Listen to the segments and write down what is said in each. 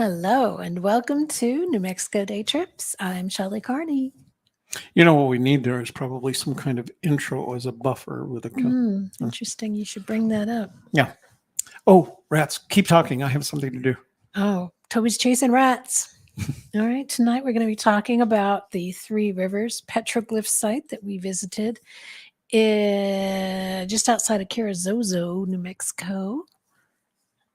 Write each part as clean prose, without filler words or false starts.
Hello and welcome to New Mexico Day Trips. I'm Shelley Carney. You know what we need there is probably some kind of intro as a buffer with a. Interesting. You should bring that up. Yeah. Oh, rats! Keep talking. I have something to do. Oh, Toby's chasing rats. All right. Tonight we're going to be talking about the Three Rivers Petroglyphs Site that we visited just outside of Carrizozo, New Mexico.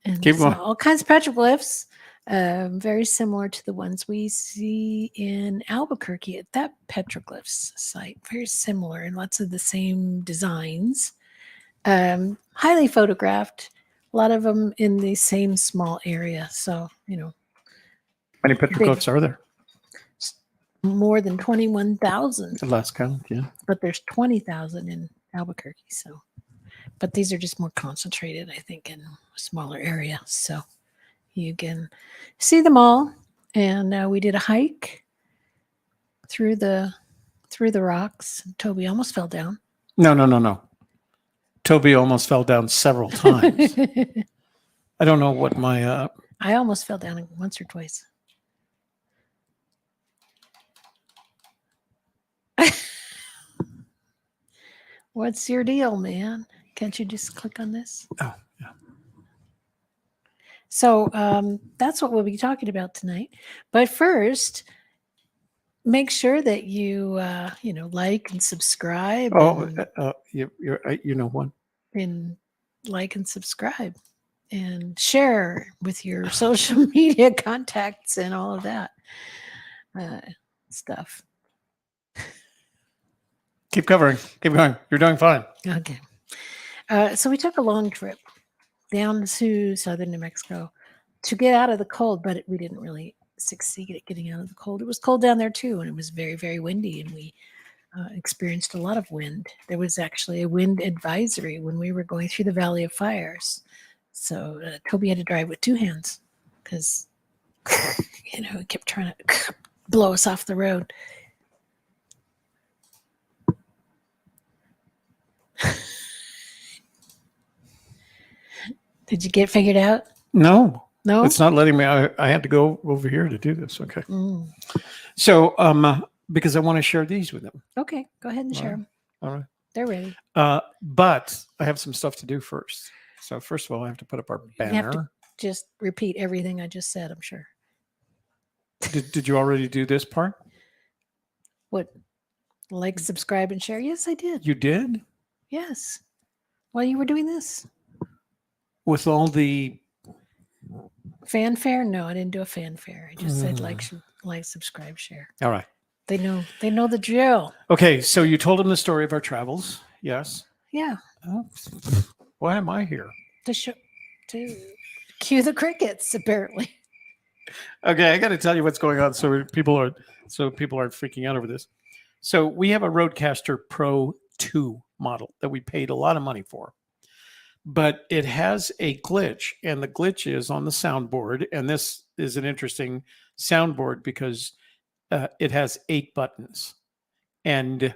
And Keep going. all kinds of petroglyphs. Very similar to the ones we see in Albuquerque at that petroglyphs site. Very similar and lots of the same designs. Highly photographed, a lot of them in the same small area. So, how many petroglyphs are there? More than 21,000. The last count, yeah. But there's 20,000 in Albuquerque. So, but these are just more concentrated, I think, in a smaller area. So you can see them all. And we did a hike through the rocks. Toby almost fell down. No. Toby almost fell down several times. I don't know what my... I almost fell down once or twice. What's your deal, man? Can't you just click on this? Oh, yeah. So that's what we'll be talking about tonight. But first, make sure that you like and subscribe. You know what? And like and subscribe and share with your social media contacts and all of that stuff. Keep covering. Keep going. You're doing fine. Okay. So we took a long trip down to southern New Mexico to get out of the cold, but we didn't really succeed at getting out of the cold. It was cold down there too, and it was very, very windy, and we experienced a lot of wind. There was actually a wind advisory when we were going through the Valley of Fires. So Toby had to drive with two hands because, it kept trying to blow us off the road. Did you get it figured out? No. No? It's not letting me. I had to go over here to do this. Okay. So, because I want to share these with them. Okay. Go ahead and share them. All right. They're ready. But I have some stuff to do first. So first of all, I have to put up our banner. You have to just repeat everything I just said, I'm sure. Did you already do this part? What? Like, subscribe, and share? Yes, I did. You did? Yes. While you were doing this. With all the fanfare? No, I didn't do a fanfare. I just said like, subscribe, share. All right. They know the drill. Okay, so you told them the story of our travels. Yes. Yeah. Oh, why am I here? To cue the crickets, apparently. Okay, I got to tell you what's going on, so people aren't freaking out over this. So we have a Rodecaster Pro 2 model that we paid a lot of money for. But it has a glitch, and the glitch is on the soundboard. And this is an interesting soundboard because it has 8 buttons, and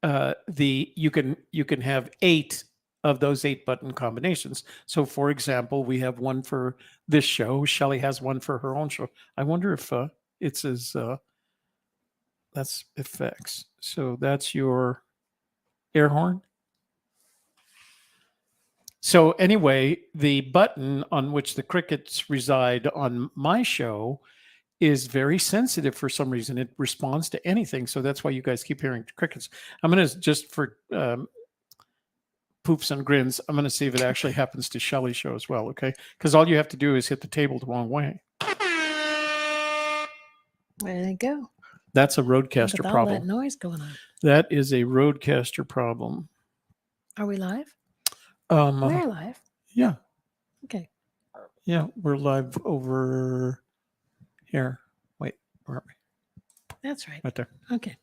you can have 8 of those 8 button combinations. So, for example, we have one for this show. Shelley has one for her own show. I wonder if it says that's effects. So that's your air horn. So anyway, the button on which the crickets reside on my show is very sensitive for some reason. It responds to anything. So that's why you guys keep hearing crickets. I'm going to, just for poops and grins, I'm going to see if it actually happens to Shelley's show as well, okay? Because all you have to do is hit the table the wrong way. There you go. That's a Rodecaster problem. All that noise going on. That is a Rodecaster problem. Are we live? We're live. Yeah. Okay. Yeah, we're live over here. Wait, where are we? That's right. Right there. Okay.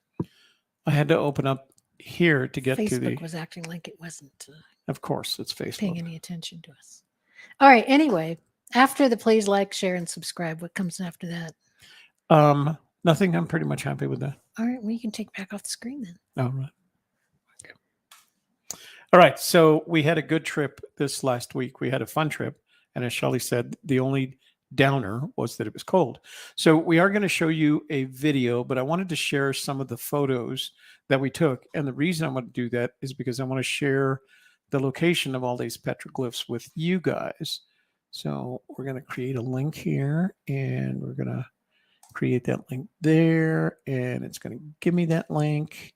I had to open up here to get Facebook to the... Facebook was acting like it wasn't... of course, it's Facebook. Paying any attention to us. All right, anyway, after the please like, share, and subscribe, what comes after that? Nothing. I'm pretty much happy with that. All right, well, you can take back off the screen then. All right. Okay. All right, so we had a good trip this last week. We had a fun trip, and as Shelley said, the only downer was that it was cold. So we are going to show you a video, but I wanted to share some of the photos that we took. And the reason I want to do that is because I want to share the location of all these petroglyphs with you guys. So we're going to create a link here, and we're going to create that link there, and it's going to give me that link.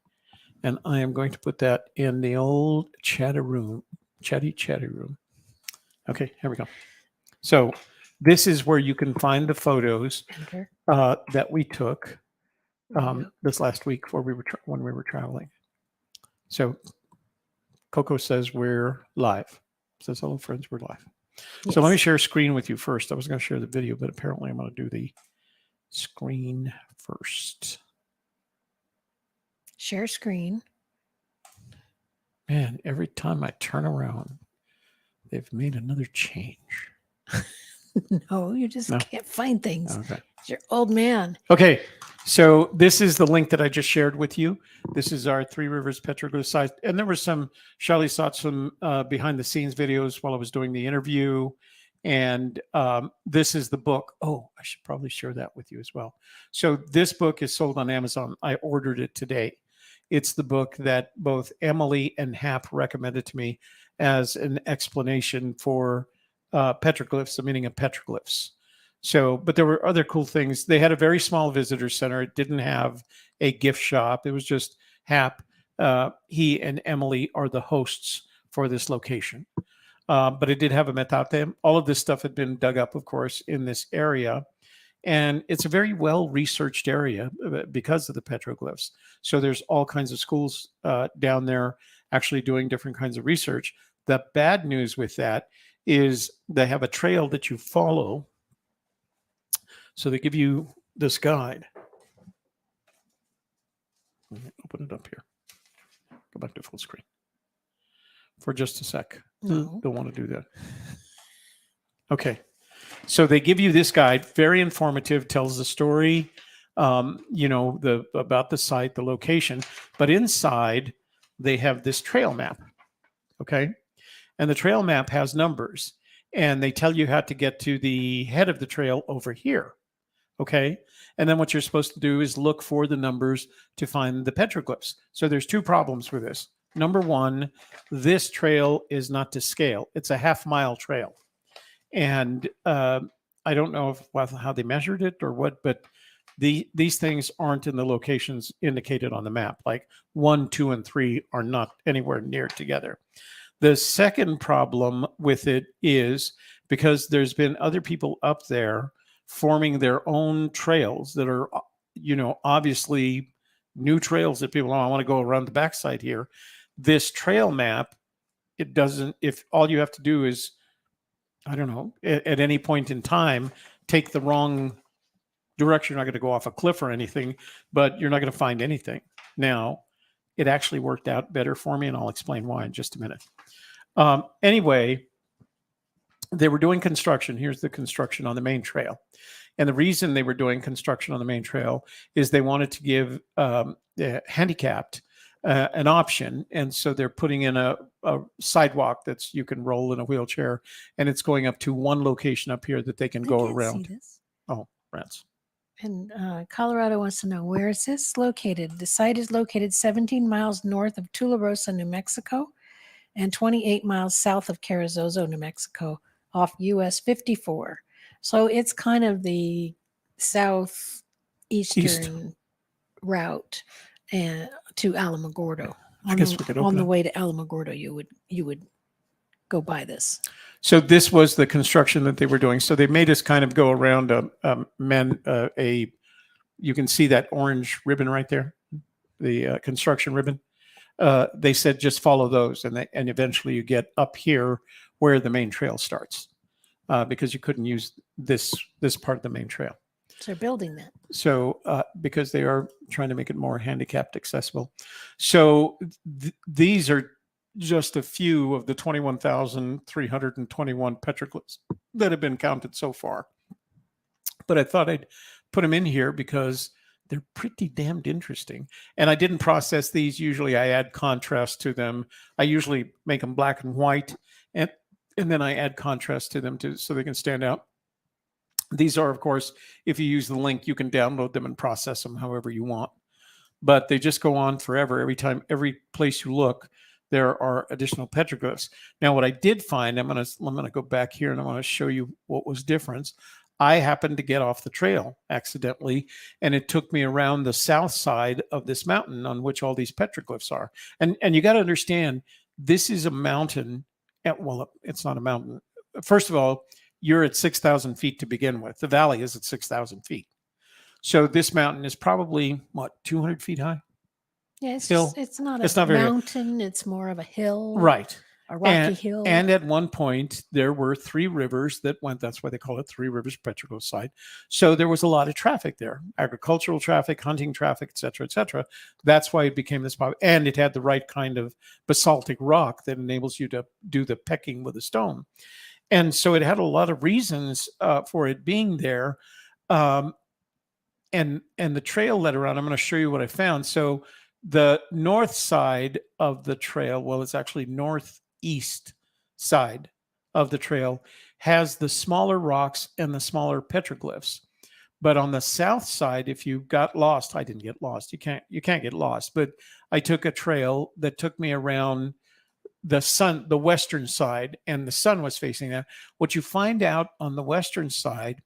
And I am going to put that in the old chatty room. Okay, here we go. So this is where you can find the photos that we took this last week when we were traveling. So Coco says we're live. Says hello, friends, we're live. Yes. So let me share a screen with you first. I was going to share the video, but apparently I'm going to do the screen first. Share screen. Man, every time I turn around, they've made another change. No, you just can't find things. Okay. You're old man. Okay. So this is the link that I just shared with you. This is our Three Rivers Petroglyphs Site. And there was some, Shelley saw some behind the scenes videos while I was doing the interview. And this is the book. Oh, I should probably share that with you as well. So this book is sold on Amazon. I ordered it today. It's the book that both Emily and Hap recommended to me as an explanation for petroglyphs, the meaning of petroglyphs. So, but there were other cool things. They had a very small visitor center. It didn't have a gift shop. It was just Hap. He and Emily are the hosts for this location. But it did have a metate. All of this stuff had been dug up, of course, in this area. And it's a very well-researched area because of the petroglyphs. So there's all kinds of schools down there actually doing different kinds of research. The bad news with that is they have a trail that you follow. So they give you this guide. Let me open it up here. Go back to full screen for just a sec. No. Don't want to do that. Okay. So they give you this guide, very informative, tells the story, you know, about the site, the location. But inside, they have this trail map. Okay. And the trail map has numbers. And they tell you how to get to the head of the trail over here. Okay. And then what you're supposed to do is look for the numbers to find the petroglyphs. So there's two problems with this. Number one, this trail is not to scale. It's a half-mile trail. And I don't know how they measured it or what, but these things aren't in the locations indicated on the map. Like 1, 2, and 3 are not anywhere near together. The second problem with it is because there's been other people up there forming their own trails that are, you know, obviously new trails that people, I want to go around the backside here. This trail map, it doesn't, if all you have to do is, I don't know, at any point in time, take the wrong direction. You're not going to go off a cliff or anything, but you're not going to find anything. Now, it actually worked out better for me, and I'll explain why in just a minute. Anyway, they were doing construction. Here's the construction on the main trail. And the reason they were doing construction on the main trail is they wanted to give handicapped an option. And so they're putting in a sidewalk that's you can roll in a wheelchair, and it's going up to one location up here that they can go around. See this. Oh, rats. And Colorado wants to know, where is this located? The site is located 17 miles north of Tularosa, New Mexico, and 28 miles south of Carrizozo, New Mexico, off US 54. So it's kind of the southeastern route to Alamogordo. I guess we could open on the way to Alamogordo, you would go by this. So this was the construction that they were doing. So they made us kind of go around you can see that orange ribbon right there, the construction ribbon. They said just follow those, and eventually you get up here where the main trail starts, because you couldn't use this part of the main trail. So they're building that. So because they are trying to make it more handicapped accessible. So these are just a few of the 21,321 petroglyphs that have been counted so far. But I thought I'd put them in here because they're pretty damned interesting. And I didn't process these. Usually I add contrast to them. I usually make them black and white, and then I add contrast to them so they can stand out. These are, of course, if you use the link, you can download them and process them however you want. But they just go on forever. Every place you look, there are additional petroglyphs. Now, what I did find, I'm gonna go back here and I want to show you what was different. I happened to get off the trail accidentally, and it took me around the south side of this mountain on which all these petroglyphs are. And you got to understand, this is a mountain. Well, it's not a mountain. First of all, you're at 6,000 feet to begin with. The valley is at 6,000 feet. So this mountain is probably, what, 200 feet high? Yeah, it's Hill. it's not It's a not very high. mountain. It's more of a hill, Right. a rocky hill. And at one point, there were 3 rivers that went. That's why they call it Three Rivers Petroglyphs Site. So there was a lot of traffic there, agricultural traffic, hunting traffic, et cetera, et cetera. That's why it became this popular. And it had the right kind of basaltic rock that enables you to do the pecking with a stone. And so it had a lot of reasons for it being there. And the trail led around. I'm going to show you what I found. So the north side of the trail, well, it's actually northeast side of the trail, has the smaller rocks and the smaller petroglyphs. But on the south side, if you got lost, I didn't get lost. You can't get lost. But I took a trail that took me around the western side, and the sun was facing that. What you find out on the western side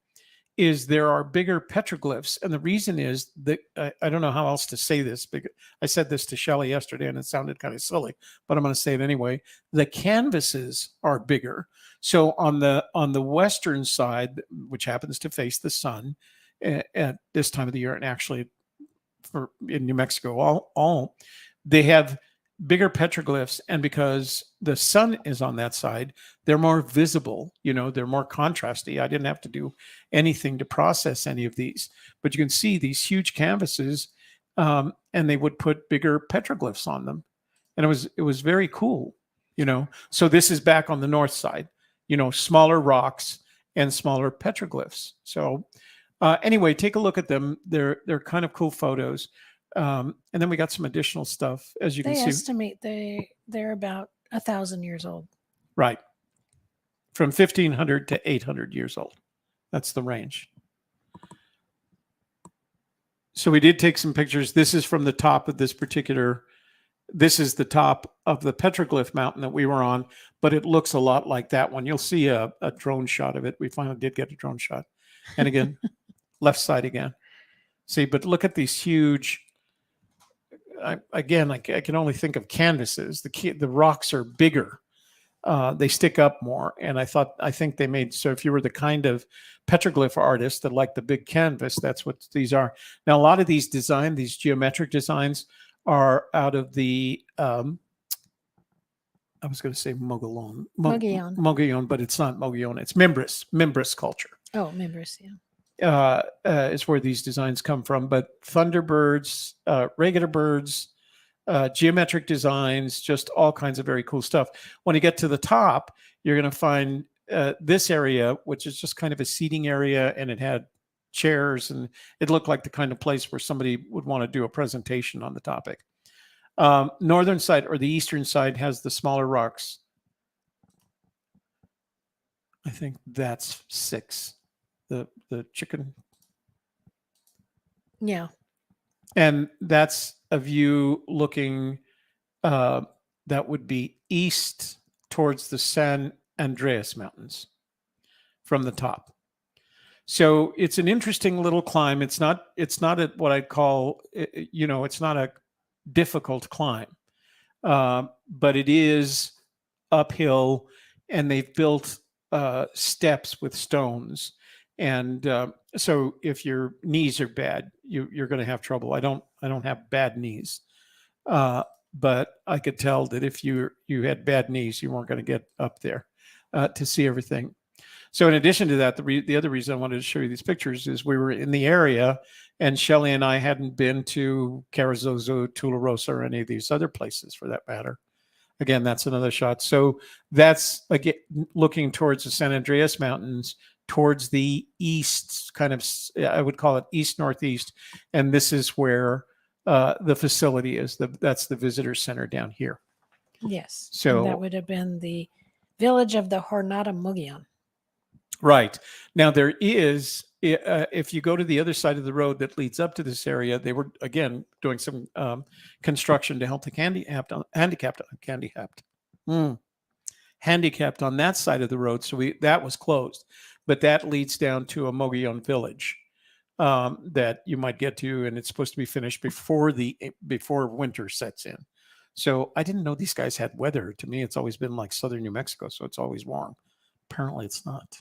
is there are bigger petroglyphs. And the reason is that I don't know how else to say this, because I said this to Shelley yesterday and it sounded kind of silly, but I'm going to say it anyway. The canvases are bigger. So on the western side, which happens to face the sun at this time of the year, and actually in New Mexico, all they have bigger petroglyphs, and because the sun is on that side, they're more visible. They're more contrasty. I didn't have to do anything to process any of these, but you can see these huge canvases, and they would put bigger petroglyphs on them, and it was very cool. So this is back on the north side. Smaller rocks and smaller petroglyphs. So anyway, take a look at them. They're kind of cool photos. And then we got some additional stuff, as you can see. They estimate they're about 1,000 years old. Right. From 1,500 to 800 years old. That's the range. So we did take some pictures. This is from the top of this is the top of the petroglyph mountain that we were on, but it looks a lot like that one. You'll see a drone shot of it. We finally did get a drone shot. And again, left side again. See, but look at these huge... I can only think of canvases. The rocks are bigger. They stick up more. And I think they made, so if you were the kind of petroglyph artist that liked the big canvas, that's what these are. Now, a lot of these these geometric designs are out of the, I was going to say Mogollon. Mogollon, but it's not Mogollon. It's Mimbres culture. Oh, Mimbres, yeah. Is where these designs come from. But thunderbirds, regular birds, geometric designs, just all kinds of very cool stuff. When you get to the top, you're going to find this area, which is just kind of a seating area, and it had chairs, and it looked like the kind of place where somebody would want to do a presentation on the topic. Northern side, or the eastern side, has the smaller rocks. I think that's 6. The chicken. Yeah. And that's a view looking, that would be east towards the San Andreas Mountains from the top. So it's an interesting little climb. It's not what I'd call, it's not a difficult climb, but it is uphill, and they've built steps with stones. And so if your knees are bad, you're going to have trouble. I don't have bad knees, but I could tell that if you had bad knees, you weren't going to get up there to see everything. So in addition to that, the other reason I wanted to show you these pictures is we were in the area, and Shelley and I hadn't been to Carrizozo, Tularosa, or any of these other places for that matter. Again, that's another shot. So that's, again, looking towards the San Andreas Mountains, towards the east, kind of, I would call it east-northeast. And this is where the facility is. That's the visitor center down here. Yes. So and that would have been the village of the Jornada Mogollon. Right. Now there is, if you go to the other side of the road that leads up to this area, they were again doing some construction to help the mm, handicapped on that side of the road. So that was closed, but that leads down to a Mogollon village that you might get to, and it's supposed to be finished before winter sets in. So I didn't know these guys had weather. To me, it's always been like southern New Mexico, so it's always warm. Apparently, it's not.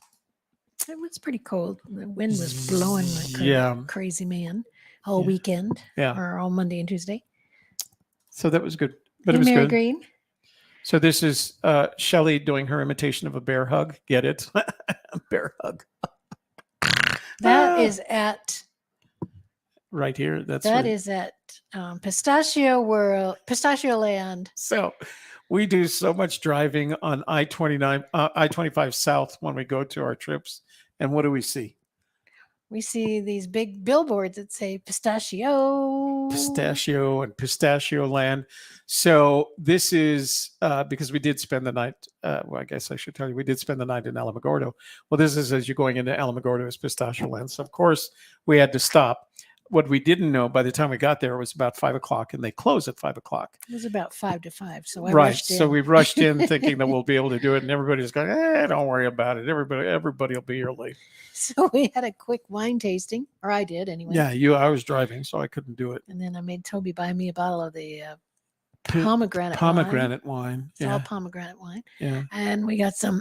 It was pretty cold. The wind was blowing like Yeah. a crazy man all Yeah. weekend Yeah. or all Monday and Tuesday. So that was good. But Hey, it was Mary good. Green. So this is Shelley doing her imitation of a bear hug. Get it? Bear hug. That is at right here. That is at Pistachio World, Pistachio Land. So we do so much driving on I-29, I-25 South when we go to our trips. And what do we see? We see these big billboards that say pistachio. Pistachio and Pistachio Land. So this is because we did spend the night. Well, I guess I should tell you, we did spend the night in Alamogordo. Well, this is as you're going into Alamogordo is Pistachio Land. So of course we had to stop. What we didn't know by the time we got there it was about 5 o'clock, and they close at 5 o'clock. It was about 5 to 5. So I right. rushed in. So we rushed in thinking that we'll be able to do it, and everybody's going, don't worry about it. Everybody will be here late. So we had a quick wine tasting, or I did anyway. Yeah, I was driving, so I couldn't do it. And then I made Toby buy me a bottle of the pomegranate wine. It's all pomegranate wine. Yeah. And we got some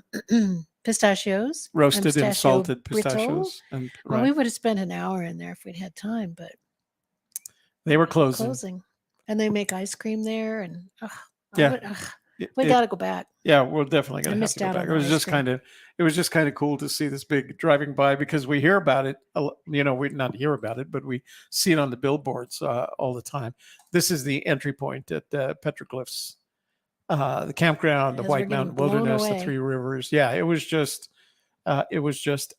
pistachios. Roasted and salted pistachios. And, well, we would have spent an hour in there if we'd had time, but they were closing. And they make ice cream there. And we got to go back. Yeah, we're definitely going to have to go back. It was just kind of cool to see this big driving by, because we hear about it. We not hear about it, but we see it on the billboards all the time. This is the entry point at the Petroglyphs, the campground, the White Mountain Wilderness, the Three Rivers. Yeah, it was just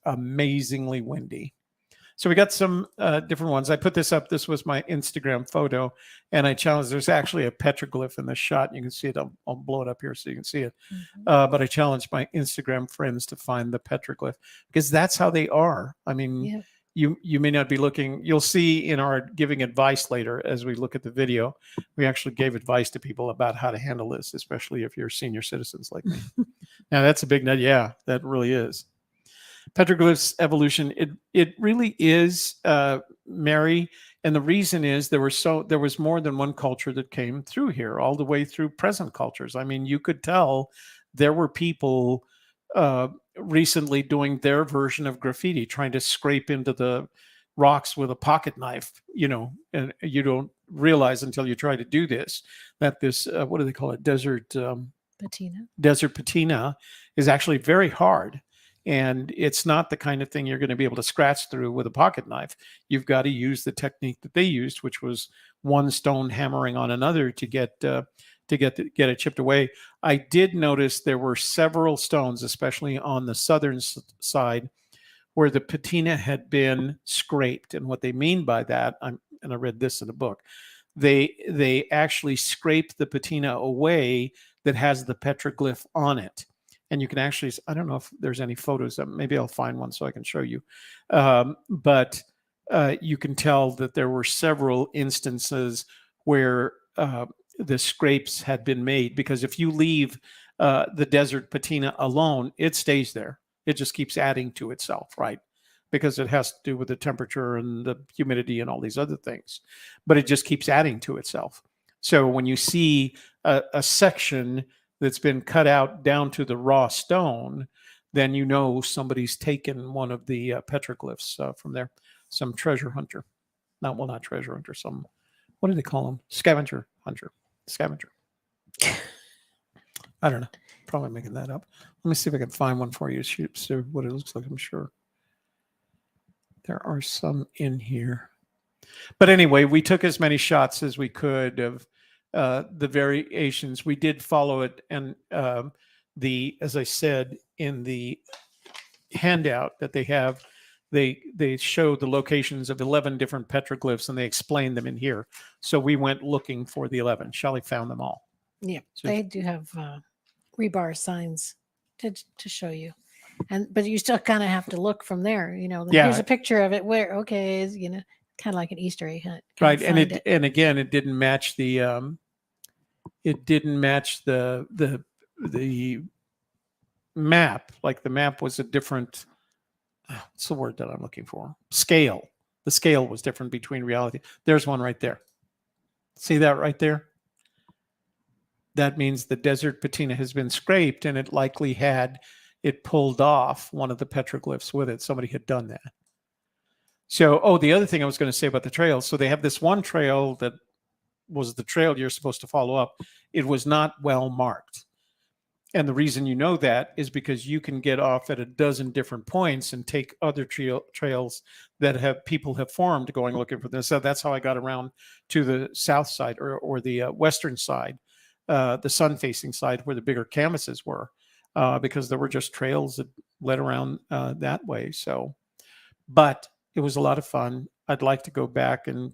amazingly windy. So we got some different ones. I put this up. This was my Instagram photo, and I challenged. There's actually a petroglyph in the shot. You can see it. I'll blow it up here so you can see it. Mm-hmm. But I challenged my Instagram friends to find the petroglyph, because that's how they are. I mean, you may not be looking. You'll see in our giving advice later as we look at the video, we actually gave advice to people about how to handle this, especially if you're senior citizens like me. Now that's a big net. Yeah, that really is. Petroglyphs evolution, it really is, Mary, and the reason is there was more than one culture that came through here, all the way through present cultures. I mean, you could tell there were people recently doing their version of graffiti, trying to scrape into the rocks with a pocket knife, and you don't realize until you try to do this that this what do they call it, desert patina is actually very hard. And it's not the kind of thing you're going to be able to scratch through with a pocket knife. You've got to use the technique that they used, which was one stone hammering on another to get it chipped away. I did notice there were several stones, especially on the southern side, where the patina had been scraped. And what they mean by that, and I read this in a book, they actually scrape the patina away that has the petroglyph on it. And you can actually, I don't know if there's any photos of, maybe I'll find one so I can show you. But you can tell that there were several instances where the scrapes had been made, because if you leave the desert patina alone, it stays there. It just keeps adding to itself, right? Because it has to do with the temperature and the humidity and all these other things. But it just keeps adding to itself. So when you see a section that's been cut out down to the raw stone, then somebody's taken one of the petroglyphs from there. Some treasure hunter. Not treasure hunter, some, what do they call them? Scavenger hunter. Scavenger. I don't know. Probably making that up. Let me see if I can find one for you to see what it looks like. I'm sure there are some in here. But anyway, we took as many shots as we could of the variations. We did follow it, and as I said in the handout that they have, they show the locations of 11 different petroglyphs, and they explain them in here. So we went looking for the 11. Shelley found them all. Yeah, so they do have rebar signs to show you. but you still kind of have to look from there. Yeah. Here's a picture of it. Where is kind of like an Easter egg hunt. Right, and and again, it didn't match the the map. Like the map was a different. What's the word that I'm looking for? Scale. The scale was different between reality. There's one right there. See that right there? That means the desert patina has been scraped, and it likely had it pulled off one of the petroglyphs with it. Somebody had done that. So, the other thing I was going to say about the trails. So they have this one trail that was the trail you're supposed to follow up. It was not well marked. And the reason you know that is because you can get off at a dozen different points and take other trails that people have formed going looking for this. So that's how I got around to the south side or the western side, the sun-facing side where the bigger canvases were, because there were just trails that led around that way. So, but it was a lot of fun. I'd like to go back and,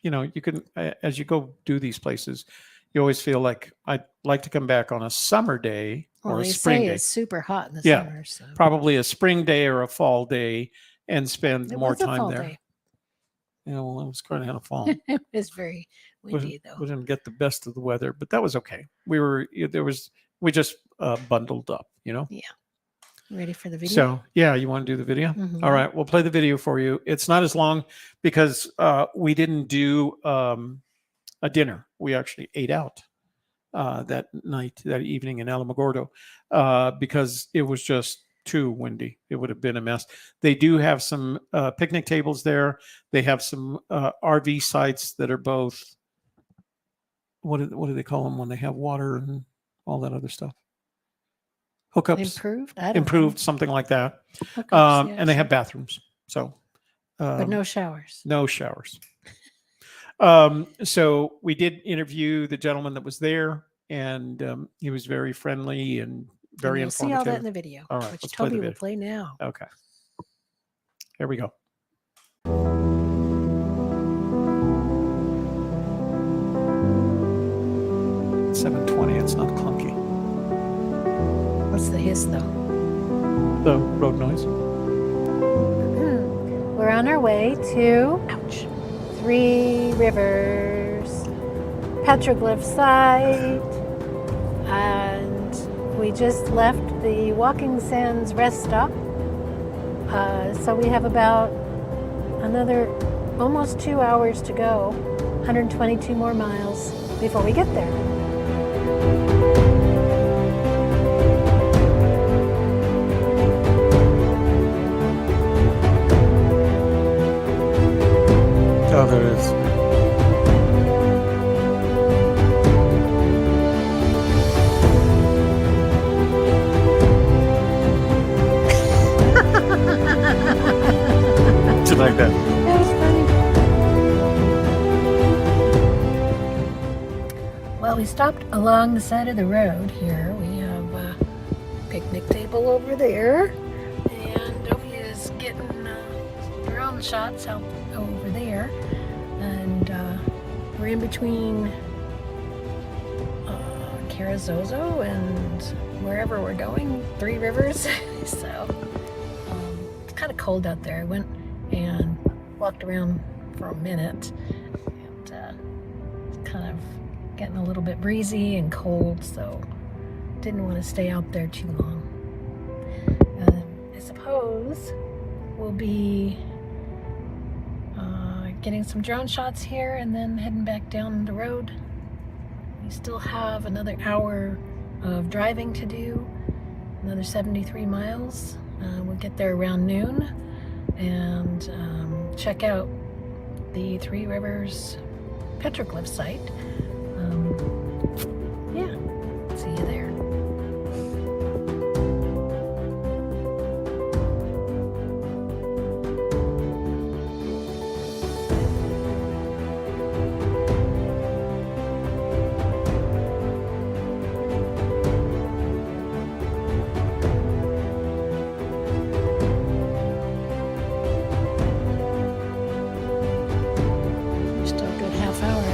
you can, as you go do these places, you always feel like I'd like to come back on a summer day or a spring day. It's super hot in the Yeah, summer. So. probably a spring day or a fall day and spend more time there. Day. Yeah, well, it was kind of fall. It was very windy though. We didn't get the best of the weather, but that was okay. We just bundled up, Yeah. Ready for the video? So, yeah, you want to do the video? Mm-hmm. All right, we'll play the video for you. It's not as long because we didn't do a dinner. We actually ate out that evening in Alamogordo because it was just too windy. It would have been a mess. They do have some picnic tables there. They have some RV sites that are both, what do they call them when they have water and all that other stuff? Hookups. Improved, something like that. Hookups, and they have bathrooms. So, but no showers. No showers. So we did interview the gentleman that was there, and he was very friendly and very informative. See all that in the video. All right, which let's play the Toby video. will play now. Okay. Here we go. It's 7:20. It's not clunky. What's the hiss though? The road noise. We're on our way to Three Rivers Petroglyphs Site, and we just left the Walking Sands rest stop. So we have about another almost 2 hours to go, 122 more miles before we get there. Oh, there is. Something like that. That was funny. Well, we stopped along the side of the road here. We have a picnic table over there, and Toby is getting drone shots out over there, and we're in between Carrizozo and wherever we're going, Three Rivers. So it's kind of cold out there. I went and walked around for a minute, and it's kind of getting a little bit breezy and cold, so didn't want to stay out there too long. I suppose we'll be getting some drone shots here and then heading back down the road. We still have another hour of driving to do, another 73 miles. We'll get there around noon and check out the Three Rivers Petroglyphs Site. Yeah, see you there.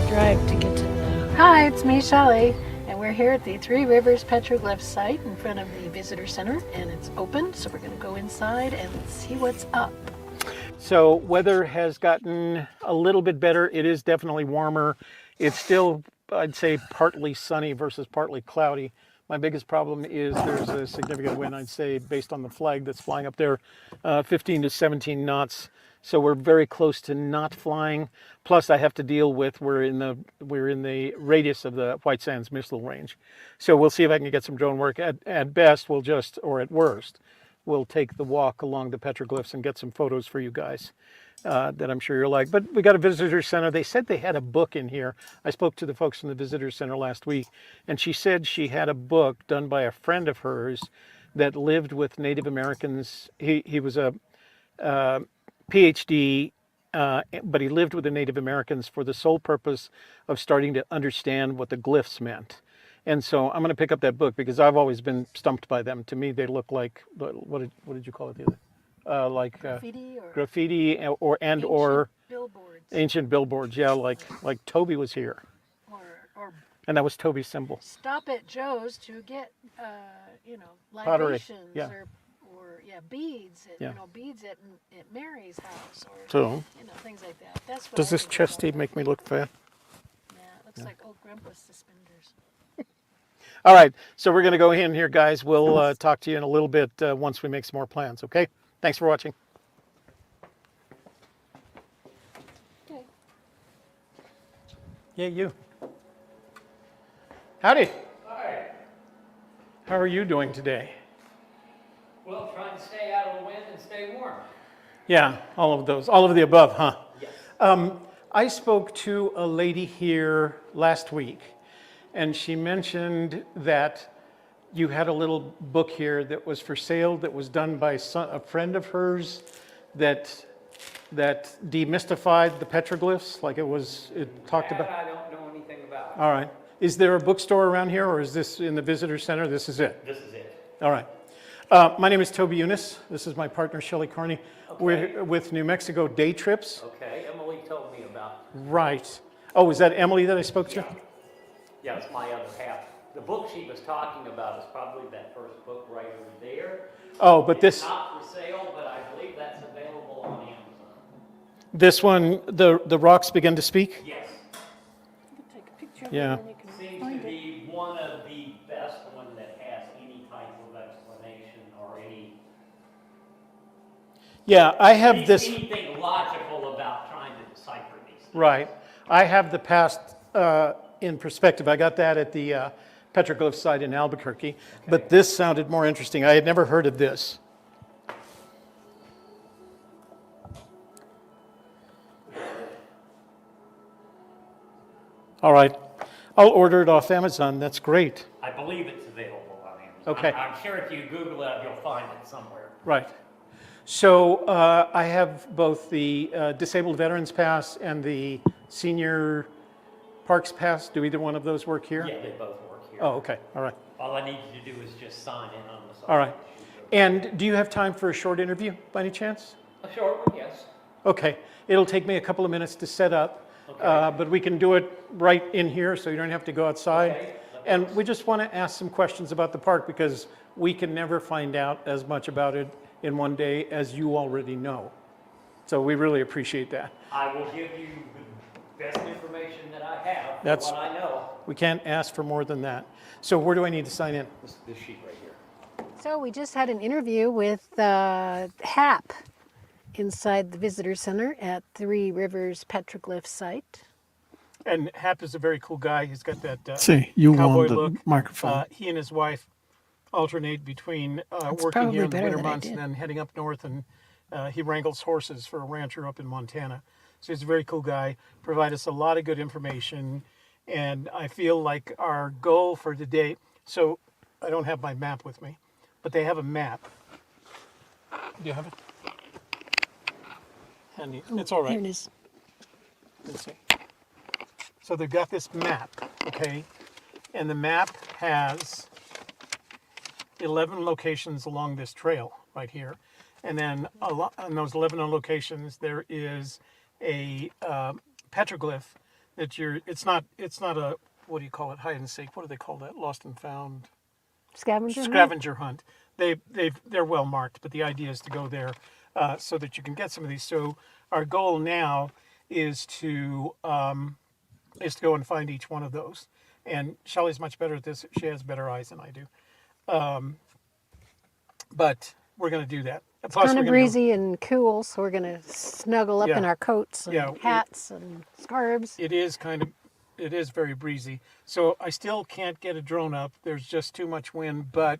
Drive to get to the... Hi, it's me, Shelley, and we're we're here at the Three Rivers Petroglyphs Site in front of the visitor center, and it's open, so we're going to go inside and see what's up. So weather has gotten a little bit better. It is definitely warmer. It's still, I'd say, partly sunny versus partly cloudy. My biggest problem is there's a significant wind, I'd say, based on the flag that's flying up there, 15 to 17 knots. So we're very close to not flying. Plus, I have to deal with we're in the radius of the White Sands missile range. So we'll see if I can get some drone work. At best, we'll just, or at worst, we'll take the walk along the petroglyphs and get some photos for you guys that I'm sure you'll like. But we got a visitor center. They said they had a book in here. I spoke to the folks from the visitor center last week, and she said she had a book done by a friend of hers that lived with Native Americans. He was a PhD, but he lived with the Native Americans for the sole purpose of starting to understand what the glyphs meant. And so I'm going to pick up that book because I've always been stumped by them. To me, they look like, what did you call it the other? Like graffiti or Billboards. Ancient billboards. Yeah, like Toby was here, Or and that was Toby's symbol. stop at Joe's to get Pottery, libations yeah. or beads Yeah. beads at Mary's house or So things like that. That's what does I this think chesty about make me look fat? Yeah, it looks like old grandpa's suspenders. All right, so we're going to go in here, guys. We'll talk to you in a little bit once we make some more plans, okay? Thanks for watching. Okay. Yeah, you. Howdy. Hi. How are you doing today? Well, trying to stay out of the wind and stay warm. Yeah, all of the above, huh? Yes. I spoke to a lady here last week, and she mentioned that you had a little book here that was for sale that was done by a friend of hers that demystified the petroglyphs, like it talked about. I don't know anything about. All right. Is there a bookstore around here, or is this in the visitor center? This is it. This is it. All right. My name is Toby Eunice. This is my partner, Shelley Carney. Okay. We're with New Mexico Day Trips. Okay, Emily told me about. Right. Oh, is that Emily that I spoke to? Yeah, it's my other half. The book she was talking about is probably that first book right over there. Oh, but It's this not for sale, but I believe that's available on Amazon. this one, the rocks begin to speak? Yes. You can take a picture of Yeah. it and you can Seems find to it. be one of the best one that has any type of explanation or Yeah, I have this. anything logical about trying to decipher these things. Right. I have the past in perspective. I got that at the petroglyph site in Albuquerque, but this sounded more interesting. I had never heard of this. All right. I'll order it off Amazon. That's great. I believe it's available on Amazon. Okay. I'm sure if you Google it, you'll find it somewhere. Right. So I have both the Disabled Veterans Pass and the Senior Parks Pass. Do either one of those work here? Yeah, they both work here. Oh, okay. All right. All I need you to do is just sign in on the site. All right. And do you have time for a short interview by any chance? A short one, yes. Okay. It'll take me a couple of minutes to set up, Okay. but we can do it right in here so you don't have to go outside. Okay, that And works. we just want to ask some questions about the park because we can never find out as much about it in one day as you already know. So we really appreciate that. I will give you the best information that I have That's- for what I know. We can't ask for more than that. So where do I need to sign in? This sheet right here. So we just had an interview with Hap inside the visitor center at Three Rivers Petroglyphs Site. And Hap is a very cool guy. He's got that See, you cowboy won the look. microphone. He and his wife alternate between That's working probably here in the better winter than I months and did. then heading up north, and he wrangles horses for a rancher up in Montana. So he's a very cool guy, provide us a lot of good information, and I feel like our goal for today, so I don't have my map with me, but they have a map. Do you have it? Handy. It's all right. Here it is. Let's see. So they've got this map, okay? And the map has 11 locations along this trail right here. And then on those 11 locations, there is a petroglyph that it's not a what do you call it? Hide and seek. What do they call that? Lost and found. Scavenger hunt? Scavenger hunt. They're well marked, but the idea is to go there so that you can get some of these. So our goal now is to go and find each one of those. And Shelley's much better at this. She has better eyes than I do. But we're going to do that. It's Plus, kind we're of gonna go- breezy and cool, so we're going to snuggle up Yeah. in our coats and Yeah, hats and scarves. It is very breezy. So I still can't get a drone up. There's just too much wind. But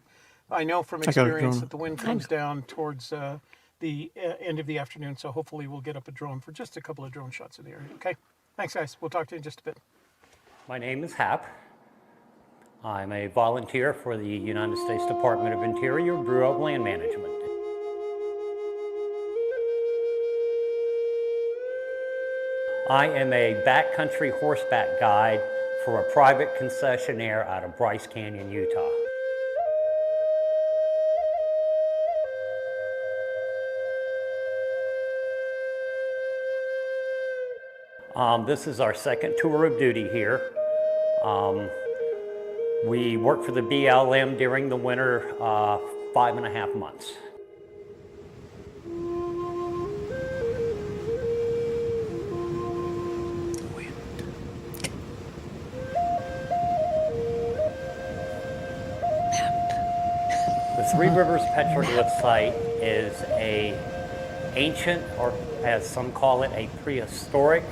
I know from got a experience drone. that the wind comes down towards the end of the afternoon. So hopefully we'll get up a drone for just a couple of drone shots of the area. Okay. Thanks, guys. We'll talk to you in just a bit. My name is Hap. I'm a volunteer for the United States Department of Interior, Bureau of Land Management. I am a backcountry horseback guide for a private concessionaire out of Bryce Canyon, Utah. This is our second tour of duty here. We work for the BLM during the winter 5.5 months. The Three Rivers Petroglyphs Site is a ancient, or as some call it, a prehistoric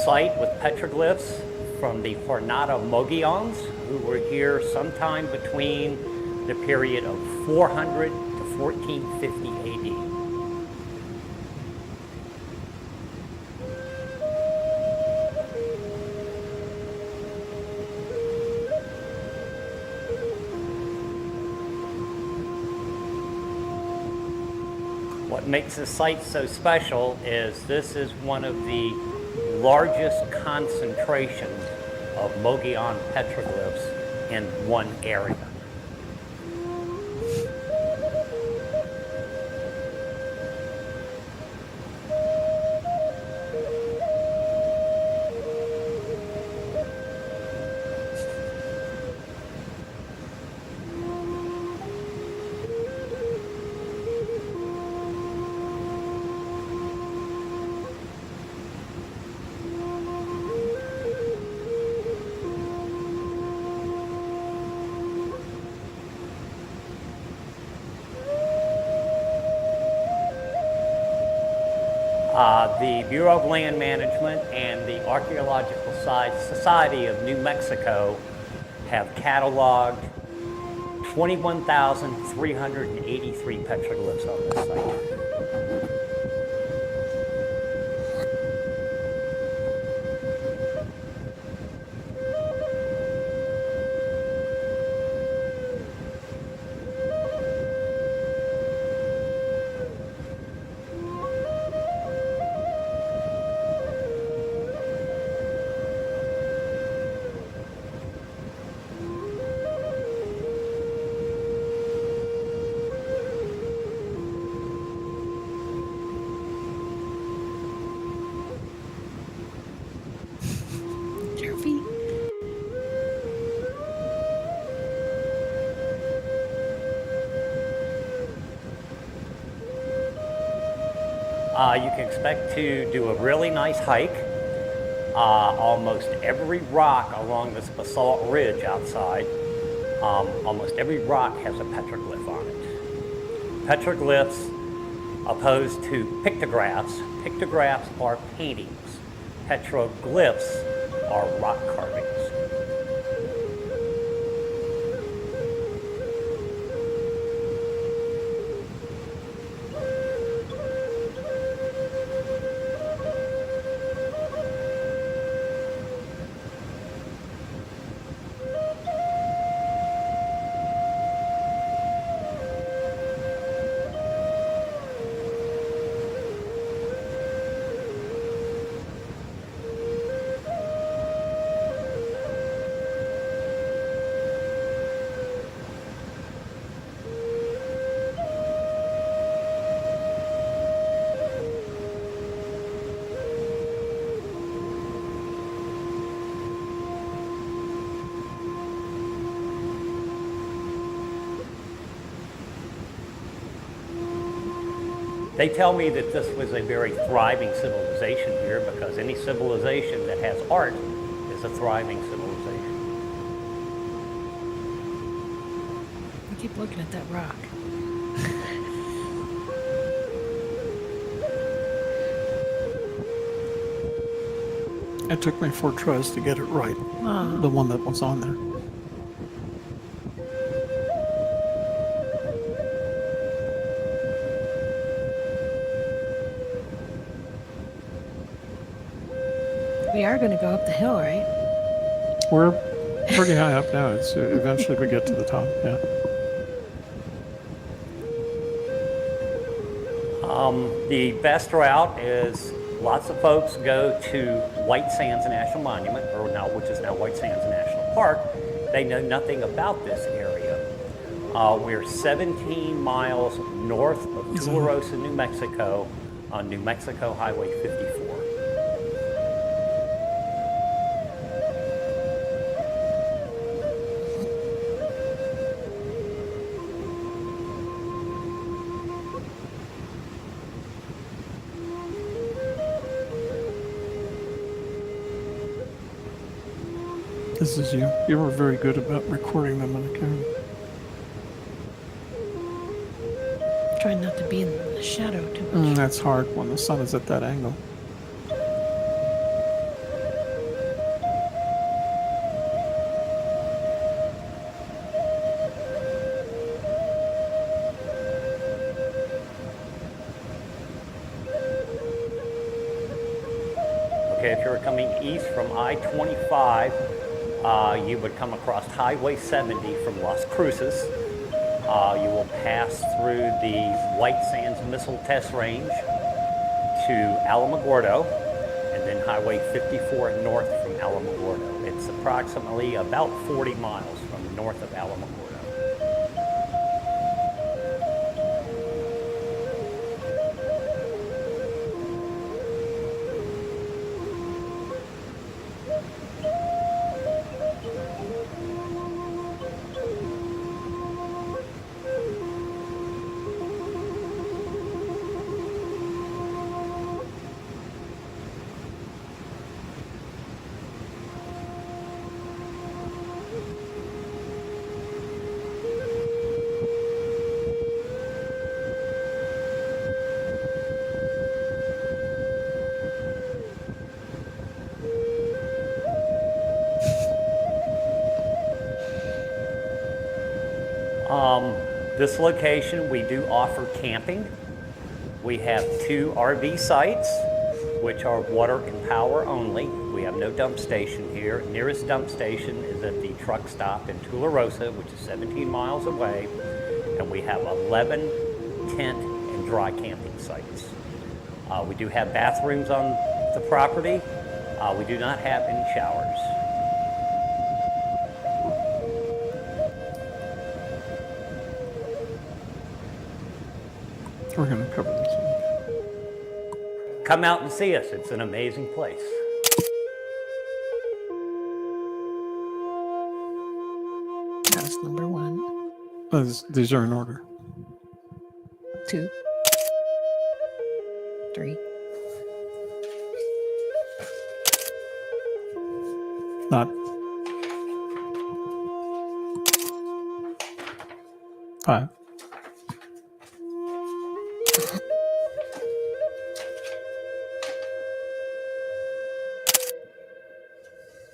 site with petroglyphs from the Jornada Mogollons, who were here sometime between the period of 400 to 1450 AD. What makes this site so special is this is one of the largest concentrations of Mogollon petroglyphs in one area. The Bureau of Land Management and the Archaeological Society of New Mexico have cataloged 21,383 petroglyphs on this site. Jervy. You can expect to do a really nice hike. Almost every rock along this basalt ridge outside, almost every rock has a petroglyph on it. Petroglyphs opposed to pictographs. Pictographs are paintings. Petroglyphs are rock carvings. They tell me that this was a very thriving civilization here because any civilization that has art is a thriving civilization. I keep looking at that rock. It took me 4 tries to get it right. Oh. The one that was on there. We are going to go up the hill, right? We're pretty high up now. It's eventually we get to the top. Yeah. The best route is lots of folks go to White Sands National Monument, which is now White Sands National Park. They know nothing about this area. We're 17 miles north of Tularosa, New Mexico, on New Mexico Highway 54. This is you. You were very good about recording them on the camera. Trying not to be in the shadow too much. That's hard when the sun is at that angle. Okay, if you're coming east from I-25, you would come across Highway 70 from Las Cruces. You will pass through the White Sands Missile Test Range to Alamogordo, and then Highway 54 north from Alamogordo. It's approximately about 40 miles from north of Alamogordo. This location, we do offer camping. We have 2 RV sites, which are water and power only. We have no dump station here. Nearest dump station is at the truck stop in Tularosa, which is 17 miles away. And we have 11 tent and dry camping sites. We do have bathrooms on the property. We do not have any showers. We're going to cover this one. Come out and see us. It's an amazing place. That's number 1, These are in order. 2, 3. Not 5.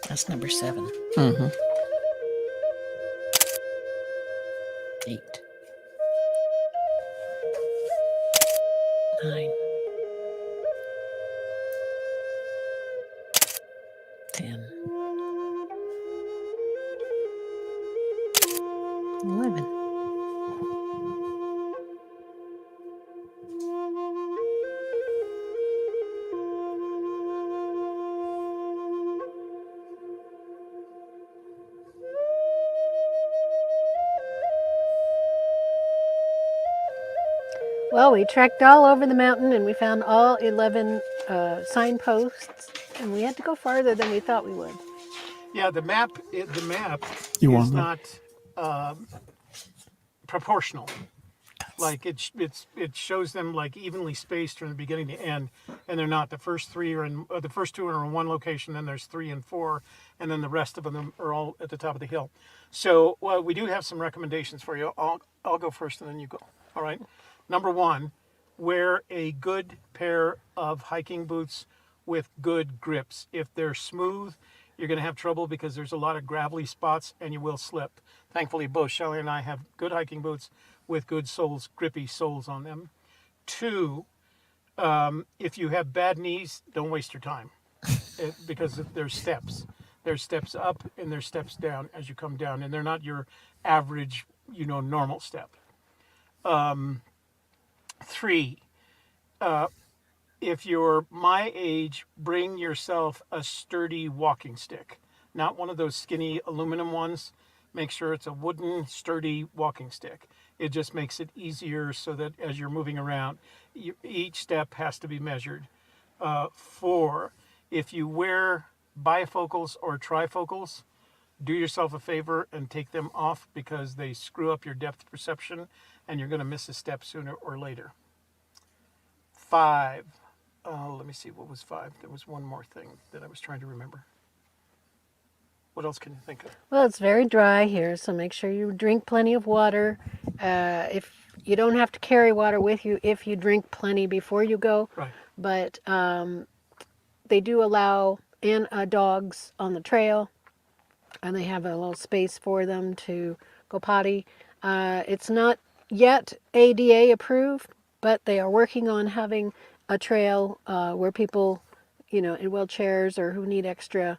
That's number 7. Mm-hmm. 8. 9. 10. 11. Well, we trekked all over the mountain and we found all 11 signposts, and we had to go farther than we thought we would. Yeah, the map You is want not proportional. Like it shows them like evenly spaced from the beginning to end, and they're not. The first three are in the first two are in one location, then there's 3 and 4, and then the rest of them are all at the top of the hill. So we do have some recommendations for you. I'll go first, and then you go. All right. Number 1, wear a good pair of hiking boots with good grips. If they're smooth, you're going to have trouble because there's a lot of gravelly spots and you will slip. Thankfully, both Shelley and I have good hiking boots with good soles, grippy soles on them. 2, if you have bad knees, don't waste your time because there's steps. There's steps up and there's steps down as you come down, and they're not your average, normal step. 3, if you're my age, bring yourself a sturdy walking stick, not one of those skinny aluminum ones. Make sure it's a wooden, sturdy walking stick. It just makes it easier so that as you're moving around, each step has to be measured. 4, if you wear bifocals or trifocals, do yourself a favor and take them off because they screw up your depth perception and you're going to miss a step sooner or later. 5, let me see, what was 5? There was one more thing that I was trying to remember. What else can you think of? Well, it's very dry here, so make sure you drink plenty of water. If you don't have to carry water with you, if you drink plenty before you go. Right. But they do allow dogs on the trail, and they have a little space for them to go potty. It's not yet ADA approved, but they are working on having a trail where people, in wheelchairs or who need extra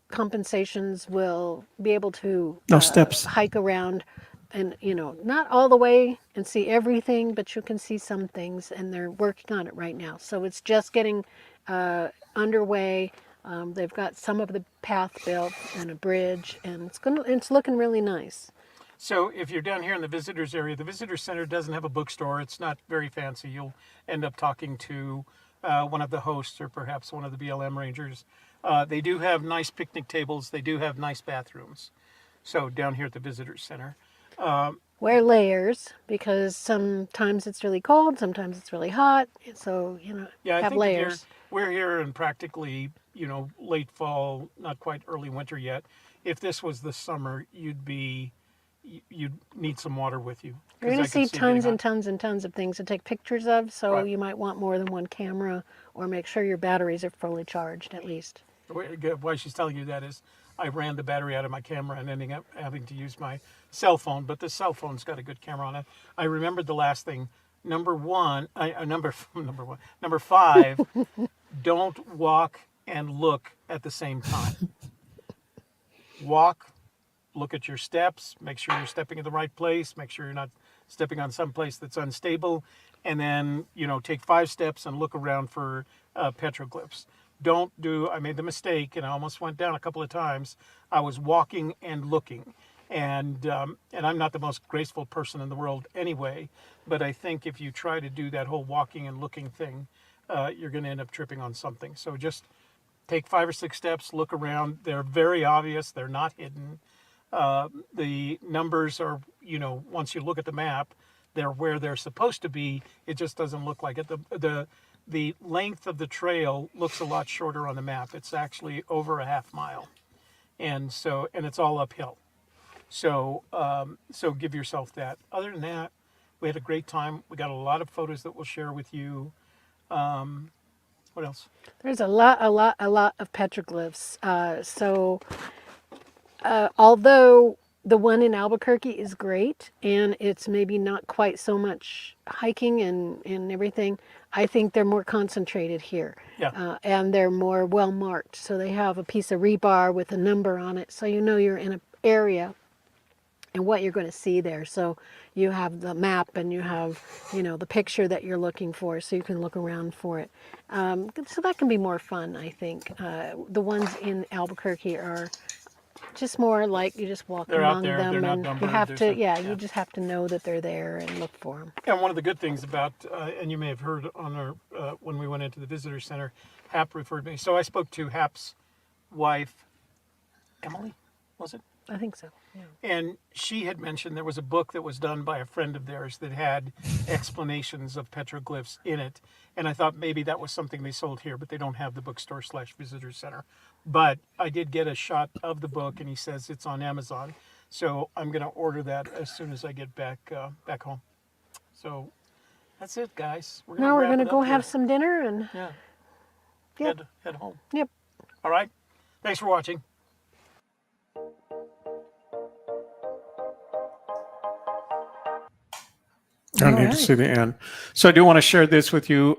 compensations will be able to No steps. hike around and not all the way and see everything, but you can see some things, and they're working on it right now, so it's just getting underway. They've got some of the path built and a bridge, and it's looking really nice. So if you're down here in the visitors area, the visitor center doesn't have a bookstore. It's not very fancy. You'll end up talking to one of the hosts or perhaps one of the BLM rangers. They do have nice picnic tables. They do have nice bathrooms. So down here at the visitors center. Wear layers because sometimes it's really cold, sometimes it's really hot. So, Yeah, I have think layers. we're here in practically, late fall, not quite early winter yet. If this was the summer, you'd need some water with you. You're going to see it getting tons and hot. tons and tons of things to take pictures of, so Right. you might want more than one camera, or make sure your batteries are fully charged at least. Why she's telling you that is I ran the battery out of my camera and ending up having to use my cell phone, but the cell phone's got a good camera on it. I remembered the last thing. Number 5, don't walk and look at the same time. Walk, look at your steps, make sure you're stepping in the right place, make sure you're not stepping on some place that's unstable, and then, take 5 steps and look around for petroglyphs. I made the mistake, and I almost went down a couple of times. I was walking and looking, and I'm not the most graceful person in the world anyway, but I think if you try to do that whole walking and looking thing, you're going to end up tripping on something. So just take 5 or 6 steps, look around. They're very obvious. They're not hidden. The numbers are, once you look at the map, they're where they're supposed to be. It just doesn't look like it. The length of the trail looks a lot shorter on the map. It's actually over a half mile, and it's all uphill. So give yourself that. Other than that, we had a great time. We got a lot of photos that we'll share with you. What else? There's a lot of petroglyphs. Although the one in Albuquerque is great, and it's maybe not quite so much hiking and everything, I think they're more concentrated here. Yeah. And they're more well marked. So they have a piece of rebar with a number on it, so you're in an area and what you're going to see there. So you have the map and you have, the picture that you're looking for, so you can look around for it. So that can be more fun, I think. The ones in Albuquerque are just more like you just walk They're out among there, them, they're not and you numbered, have there's to, a- you just have to know that they're there and look for them. And one of the good things about, and you may have heard on our when we went into the visitor center, Hap referred me. So I spoke to Hap's wife, Emily, was it? I think so. Yeah. And she had mentioned there was a book that was done by a friend of theirs that had explanations of petroglyphs in it. And I thought maybe that was something they sold here, but they don't have the bookstore/visitor center. But I did get a shot of the book, and he says it's on Amazon. So I'm going to order that as soon as I get back home. So that's it, guys. Now we're wrap going to it go up have here. some dinner and Yeah. Yep. Head home. Yep. All right. Thanks for watching. Don't All need to right. see the end. So I do want to share this with you.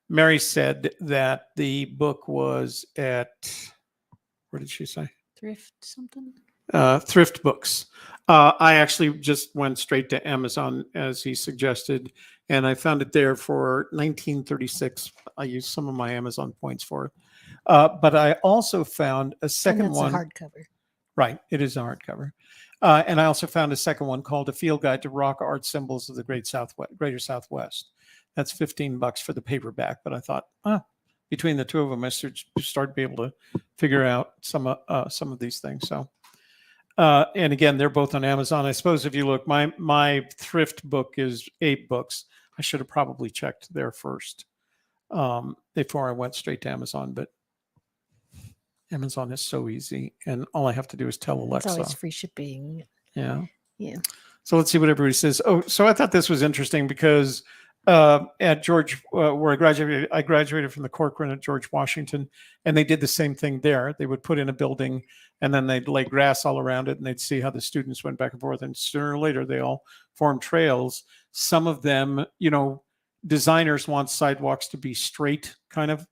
Mary said that the book was at, where did she say? thrift something. Thrift Books. I actually just went straight to Amazon as he suggested, and I found it there for $19.36. I used some of my Amazon points for it. But I also found a second And that's one. a hardcover. Right, it is a hardcover. And I also found a second one called A Field Guide to Rock Art Symbols of the Greater Southwest. That's $15 for the paperback. But I thought, between the two of them, I start to be able to figure out some of these things. So, and again, they're both on Amazon. I suppose if you look, my thrift book is 8 books. I should have probably checked there first before I went straight to Amazon. But Amazon is so easy, and all I have to do is tell Alexa. It's always free shipping. Yeah. Yeah. So let's see what everybody says. Oh, so I thought this was interesting because at George, where I graduated from the Corcoran at George Washington, and they did the same thing there. They would put in a building, and then they'd lay grass all around it, and they'd see how the students went back and forth. And sooner or later, they all formed trails. Some of them, designers want sidewalks to be straight, kind of.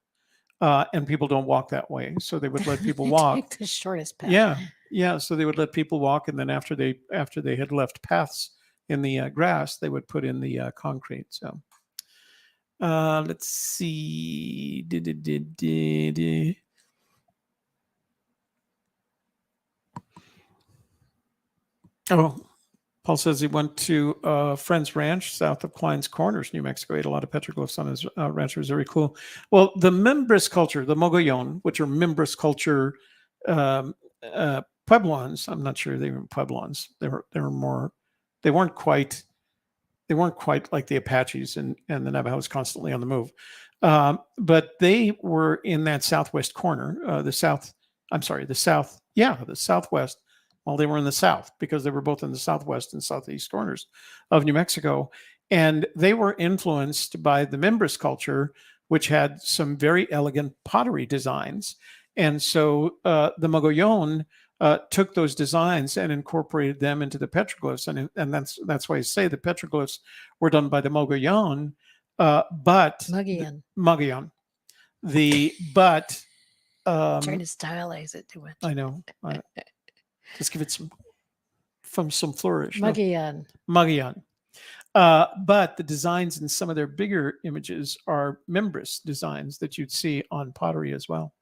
And people don't walk that way, so they would let people walk. Take the shortest path. Yeah. So they would let people walk, and then after they had left paths in the grass, they would put in the concrete. So let's see. Oh, Paul says he went to a friend's ranch south of Klein's Corners, New Mexico. He had a lot of petroglyphs on his ranch. It was very cool. Well, the Mimbres culture, the Mogollon, which are Mimbres culture Pueblans. I'm not sure they were Pueblans. They were more. They weren't quite like the Apaches and the Navajos constantly on the move. But they were in that southwest corner, the southwest. Well, they were in the south because they were both in the southwest and southeast corners of New Mexico. And they were influenced by the Mimbres culture, which had some very elegant pottery designs. And so the Mogollon took those designs and incorporated them into the petroglyphs. And that's why I say the petroglyphs were done by the Mogollon, but Mogollon. Mogollon. Trying to stylize it too much. I know. Just give it some flourish. Mogollon. Mogollon. But the designs in some of their bigger images are Mimbres designs that you'd see on pottery as well.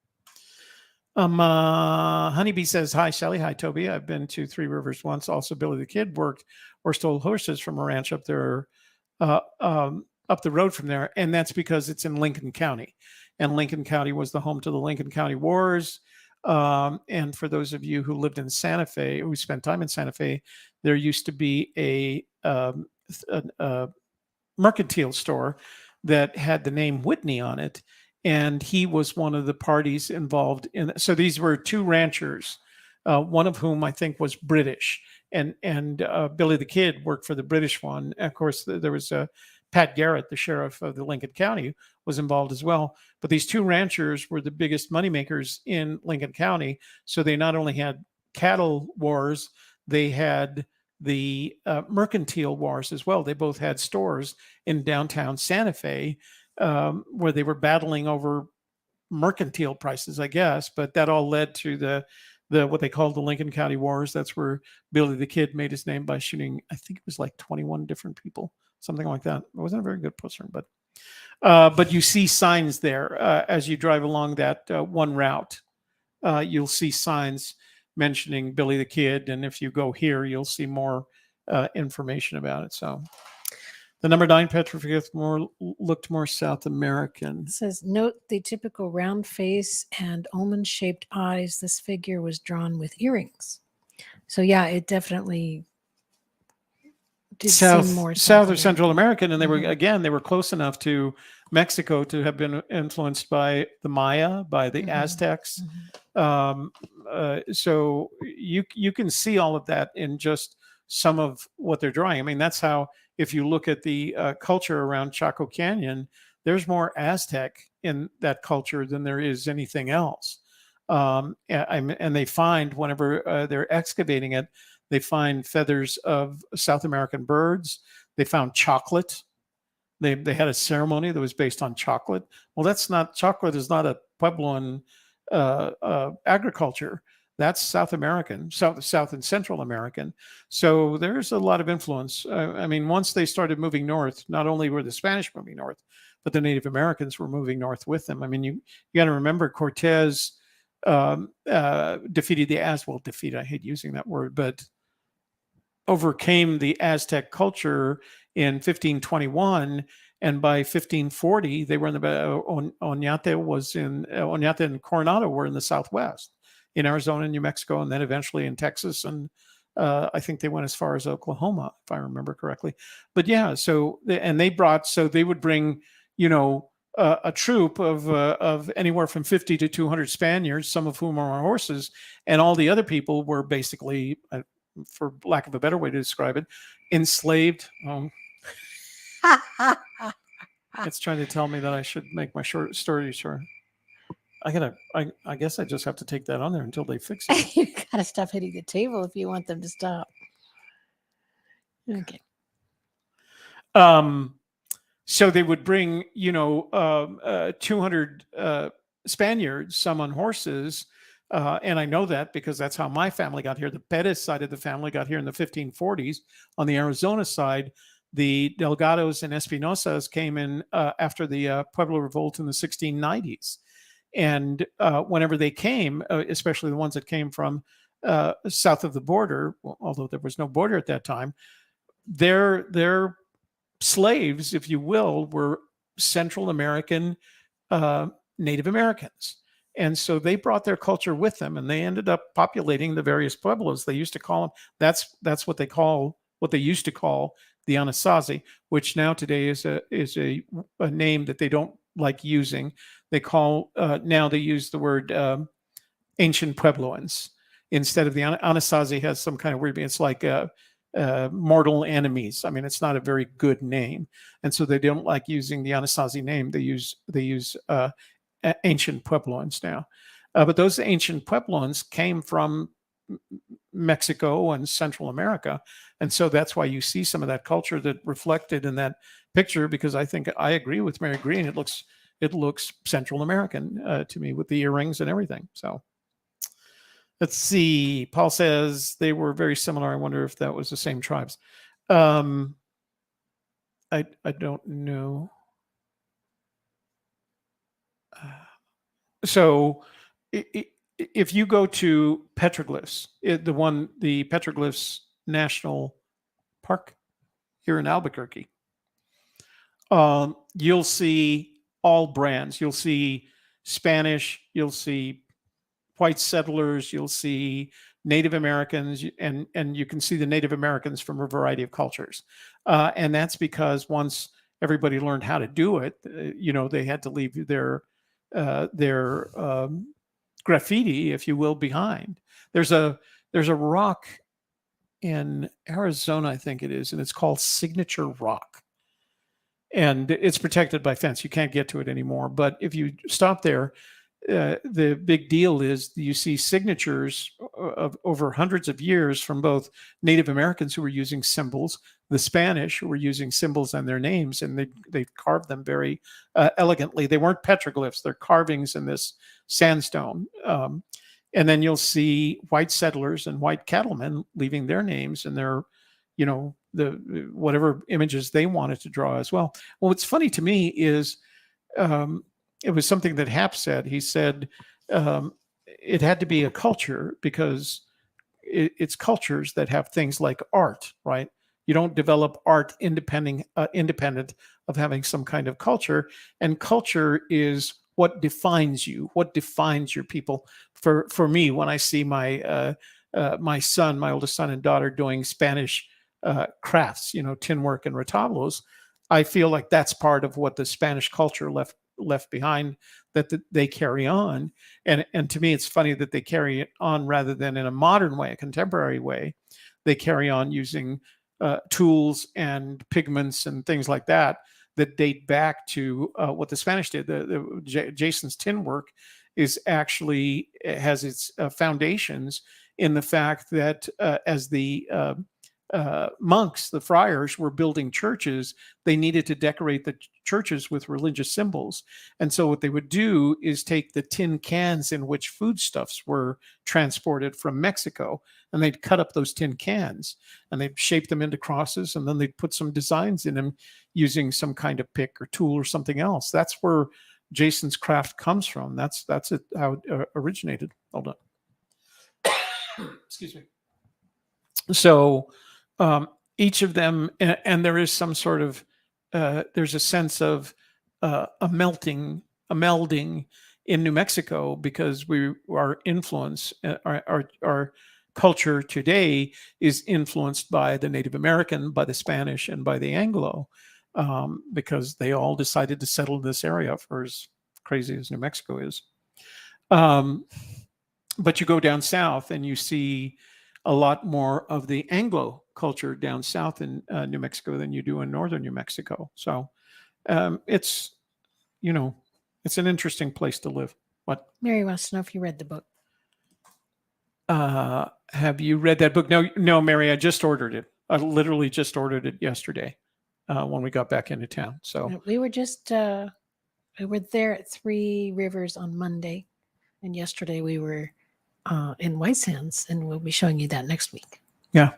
Honeybee says, hi, Shelley. Hi, Toby. I've been to Three Rivers once. Also, Billy the Kid worked or stole horses from a ranch up there, up the road from there. And that's because it's in Lincoln County. And Lincoln County was the home to the Lincoln County Wars. And for those of you who lived in Santa Fe, who spent time in Santa Fe, there used to be a mercantile store that had the name Whitney on it. And he was one of the parties involved in. So these were two ranchers, one of whom I think was British, and Billy the Kid worked for the British one. And of course, there was Pat Garrett, the sheriff of the Lincoln County, was involved as well. But these two ranchers were the biggest moneymakers in Lincoln County. So they not only had cattle wars, they had the mercantile wars as well. They both had stores in downtown Santa Fe where they were battling over mercantile prices, I guess. But that all led to the what they called the Lincoln County Wars. That's where Billy the Kid made his name by shooting, I think it was like 21 different people, something like that. It wasn't a very good poster, but you see signs there as you drive along that one route. You'll see signs mentioning Billy the Kid, and if you go here, you'll see more information about it. So the number 9 petroglyph looked more South American. It says, note the typical round face and almond-shaped eyes. This figure was drawn with earrings. So yeah, it definitely did seem more South or Central American, and they were Mhm. again they were close enough to Mexico to have been influenced by the Maya, by the Mhm. Aztecs. Mhm. So you can see all of that in just some of what they're drawing. I mean, that's how if you look at the culture around Chaco Canyon, there's more Aztec in that culture than there is anything else. And they find whenever they're excavating it, they find feathers of South American birds. They found chocolate. They had a ceremony that was based on chocolate. Well, that's not chocolate is not a Puebloan agriculture. That's South American, South and Central American. So there's a lot of influence. I mean, once they started moving north, not only were the Spanish moving north, but the Native Americans were moving north with them. I mean, you got to remember Cortez defeated the defeat. I hate using that word, but overcame the Aztec culture in 1521, and by 1540 they were in the Oñate and Coronado were in the Southwest, in Arizona and New Mexico, and then eventually in Texas, and I think they went as far as Oklahoma, if I remember correctly. But yeah, so they would bring, a troop of anywhere from 50 to 200 Spaniards, some of whom are on horses, and all the other people were basically, for lack of a better way to describe it, enslaved. It's trying to tell me that I should make my short story short. I guess I just have to take that on there until they fix it. You gotta stop hitting the table if you want them to stop. Okay. So they would bring, 200 Spaniards, some on horses. And I know that because that's how my family got here. The Perez side of the family got here in the 1540s. On the Arizona side, the Delgados and Espinosas came in after the Pueblo Revolt in the 1690s. And whenever they came, especially the ones that came from south of the border, although there was no border at that time, their slaves, if you will, were Central American Native Americans. And so they brought their culture with them, and they ended up populating the various pueblos. They used to call them, that's what they used to call the Anasazi, which now today is a name that they don't like using. They call, now they use the word ancient Puebloans instead of the Anasazi has some kind of weird, it's like mortal enemies. I mean, it's not a very good name. And so they don't like using the Anasazi name. They use ancient Puebloans now. But those ancient Puebloans came from Mexico and Central America. And so that's why you see some of that culture that reflected in that picture, because I think I agree with Mary Green. It looks Central American to me with the earrings and everything. So let's see. Paul says they were very similar. I wonder if that was the same tribes. I don't know. So if you go to petroglyphs, the Petroglyphs National Park here in Albuquerque, you'll see all brands. You'll see Spanish, you'll see white settlers, you'll see Native Americans, and you can see the Native Americans from a variety of cultures. And that's because once everybody learned how to do it, they had to leave their graffiti, if you will, behind. There's a rock in Arizona, I think it is, and it's called Signature Rock. And it's protected by fence. You can't get to it anymore. But if you stop there, the big deal is you see signatures of over hundreds of years from both Native Americans who were using symbols, the Spanish who were using symbols on their names, and they carved them very elegantly. They weren't petroglyphs; they're carvings in this sandstone. And then you'll see white settlers and white cattlemen leaving their names and their, the whatever images they wanted to draw as well. Well, what's funny to me is it was something that Hap said. He said it had to be a culture because it's cultures that have things like art, right? You don't develop art independent of having some kind of culture, and culture is what defines you, what defines your people. For me, when I see my my oldest son and daughter doing Spanish crafts, tin work and retablos. I feel like that's part of what the Spanish culture left behind that they carry on. And to me, it's funny that they carry it on rather than in a modern way, a contemporary way. They carry on using tools and pigments and things like that date back to what the Spanish did. Jason's tin work has its foundations in the fact that as the monks, the friars, were building churches, they needed to decorate the churches with religious symbols. And so what they would do is take the tin cans in which foodstuffs were transported from Mexico, and they'd cut up those tin cans and they'd shape them into crosses, and then they'd put some designs in them using some kind of pick or tool or something else. That's where Jason's craft comes from. That's how it originated. Hold on. Excuse me. So each of them, and there is some sort of, there's a sense of a melding in New Mexico, because our influence, our culture today is influenced by the Native American, by the Spanish, and by the Anglo, because they all decided to settle in this area, for as crazy as New Mexico is. But you go down south and you see a lot more of the Anglo culture down south in New Mexico than you do in northern New Mexico. So it's an interesting place to live. What? Mary wants to know if you read the book. Have you read that book? No, Mary, I just ordered it. I literally just ordered it yesterday when we got back into town. So we were there at Three Rivers on Monday, and yesterday we were in White Sands, and we'll be showing you that next week. Yeah,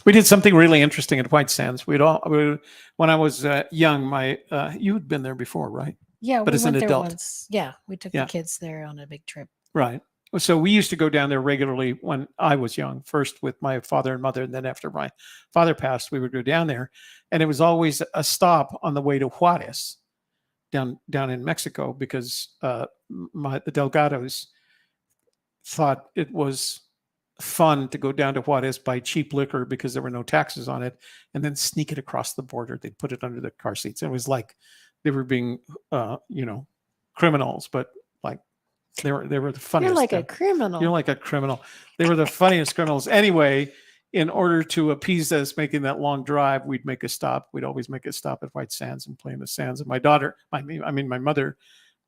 we did something really interesting at White Sands. When I was young, you had been there before, right? Yeah, but we as went an there adult. once. Yeah, we took the kids there on a big trip. Right. So we used to go down there regularly when I was young, first with my father and mother, and then after my father passed, we would go down there, and it was always a stop on the way to Juarez, down in Mexico, because the Delgados thought it was fun to go down to Juarez, buy cheap liquor because there were no taxes on it, and then sneak it across the border. They'd put it under the car seats. It was like they were being, criminals, but like they were the funniest. You're like a criminal. You're like a criminal. They were the funniest criminals. Anyway, in order to appease us making that long drive, we'd make a stop. We'd always make a stop at White Sands and play in the sands. And my mother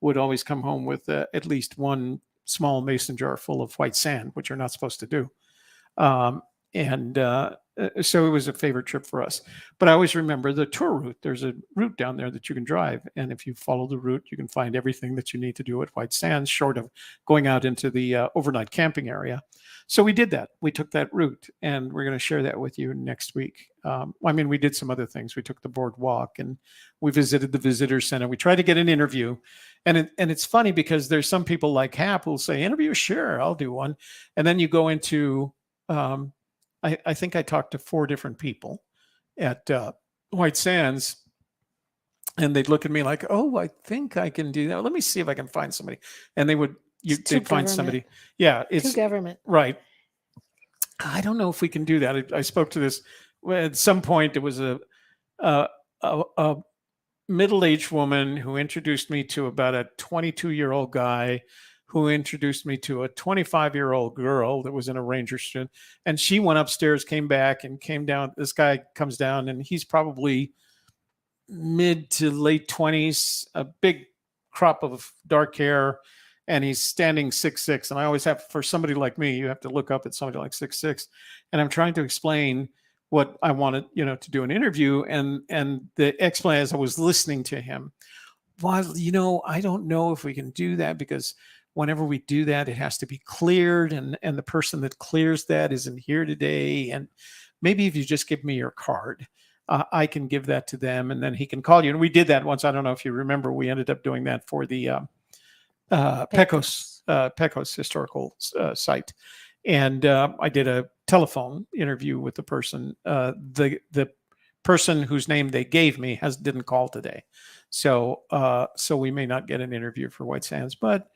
would always come home with at least one small mason jar full of white sand, which you're not supposed to do. So it was a favorite trip for us. But I always remember the tour route. There's a route down there that you can drive. And if you follow the route, you can find everything that you need to do at White Sands, short of going out into the overnight camping area. So we did that. We took that route, and we're going to share that with you next week. We did some other things. We took the boardwalk, and we visited the visitor center. We tried to get an interview. And it's funny because there's some people like Hap who'll say, interview, sure, I'll do one. And then you go into, I think I talked to 4 different people at White Sands, and they'd look at me like, oh, I think I can do that. Let me see if I can find somebody. And they'd find somebody. Yeah, it's government. Right. I don't know if we can do that. I spoke to this at some point. It was a middle-aged woman who introduced me to about a 22-year-old guy, who introduced me to a 25-year-old girl that was in a ranger student. And she went upstairs, came back, and came down. This guy comes down, and he's probably mid to late 20s, a big crop of dark hair, and he's standing 6'6". And I always have, for somebody like me, you have to look up at somebody like 6'6". And I'm trying to explain what I wanted, to do an interview. And the explanation, as I was listening to him, well, I don't know if we can do that, because whenever we do that, it has to be cleared. And the person that clears that isn't here today. And maybe if you just give me your card, I can give that to them, and then he can call you. And we did that once. I don't know if you remember, we ended up doing that for the Pecos historical site. And I did a telephone interview with the person. The person whose name they gave me didn't call today. So we may not get an interview for White Sands, but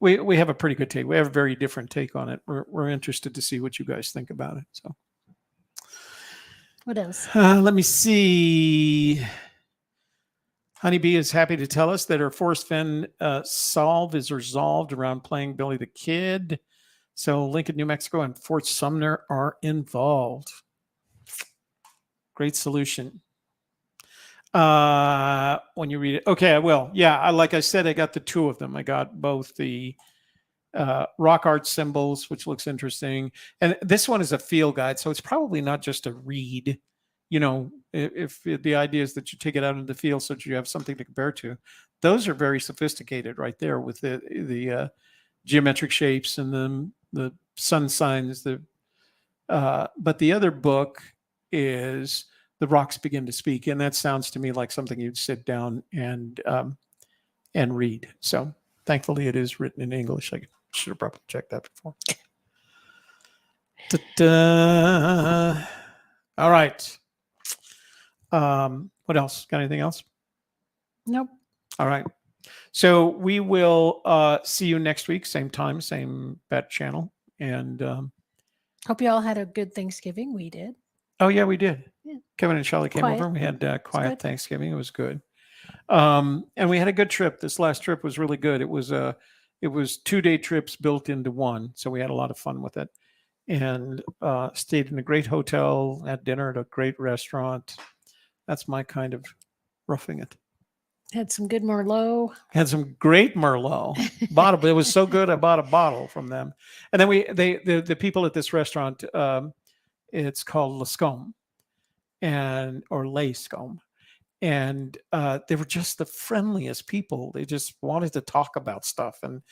we have a pretty good take. We have a very different take on it. We're interested to see what you guys think about it. So What else? let me see. Honeybee is happy to tell us that her forest fen solve is resolved around playing Billy the Kid. So Lincoln, New Mexico and Fort Sumner are involved. Great solution. When you read it. Okay, I will. Yeah, like I said, I got the two of them. I got both the rock art symbols, which looks interesting. And this one is a field guide. So it's probably not just a read. You know, if the idea is that you take it out into the field so that you have something to compare to. Those are very sophisticated right there with the geometric shapes and the sun signs. But the other book is The Rocks Begin to Speak, and that sounds to me like something you'd sit down and read. So thankfully, it is written in English. I should have probably checked that before. All right. What else? Got anything else? Nope. All right. So we will see you next week, same time, same bat channel. And Hope you all had a good Thanksgiving. We did. oh yeah, we did. Yeah. Kevin and Shelley came Quiet. over. We had quiet good. Thanksgiving. It was good. And we had a good trip. This last trip was really good. It was 2-day trips built into one. So we had a lot of fun with it. And stayed in a great hotel, had dinner at a great restaurant. That's my kind of roughing it. Had some good Merlot. Had some great Merlot. It was so good. I bought a bottle from them. And then the people at this restaurant, it's called Lascombe or Lascombe. And they were just the friendliest people. They just wanted to talk about stuff. And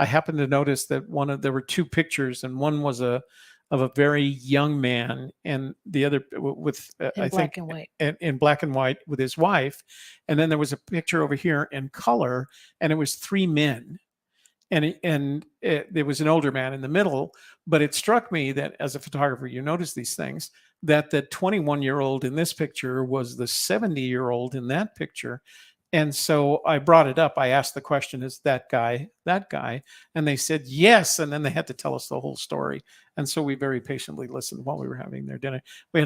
I happened to notice that there were two pictures, and one was of a very young man, and the other with I Black think and white. in black and white with his wife, and then there was a picture over here in color, and it was 3 men, and there was an older man in the middle. But it struck me that as a photographer, you notice these things, that the 21-year-old in this picture was the 70-year-old in that picture. And so I brought it up. I asked the question, is that guy that guy? And they said yes. And then they had to tell us the whole story. And so we very patiently listened while we were having their dinner. We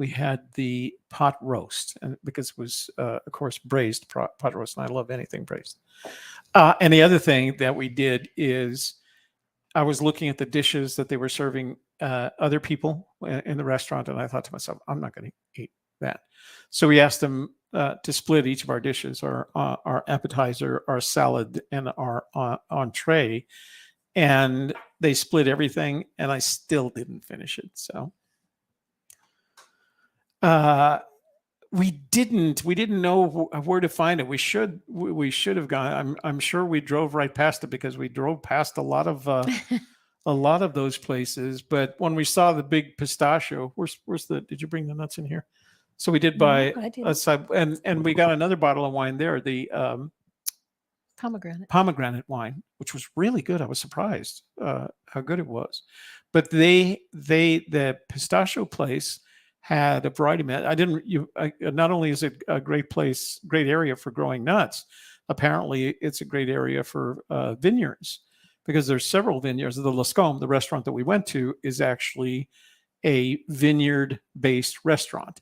had the pot roast, and because it was, of course, braised pot roast, and I love anything braised. And the other thing that we did is I was looking at the dishes that they were serving other people in the restaurant, and I thought to myself, I'm not going to eat that. So we asked them to split each of our dishes, our appetizer, our salad, and our entree, and they split everything, and I still didn't finish it. So we didn't know where to find it. We should have gone. I'm sure we drove right past it, because we drove past a lot of those places. But when we saw the big pistachio, did you bring the nuts in here? So we did buy a side, and we got another bottle of wine there, the pomegranate wine, which was really good. I was surprised how good it was. But the pistachio place had a variety of not only is it a great place, great area for growing nuts, apparently it's a great area for vineyards, because there's several vineyards. The Lascombe, the restaurant that we went to, is actually a vineyard-based restaurant.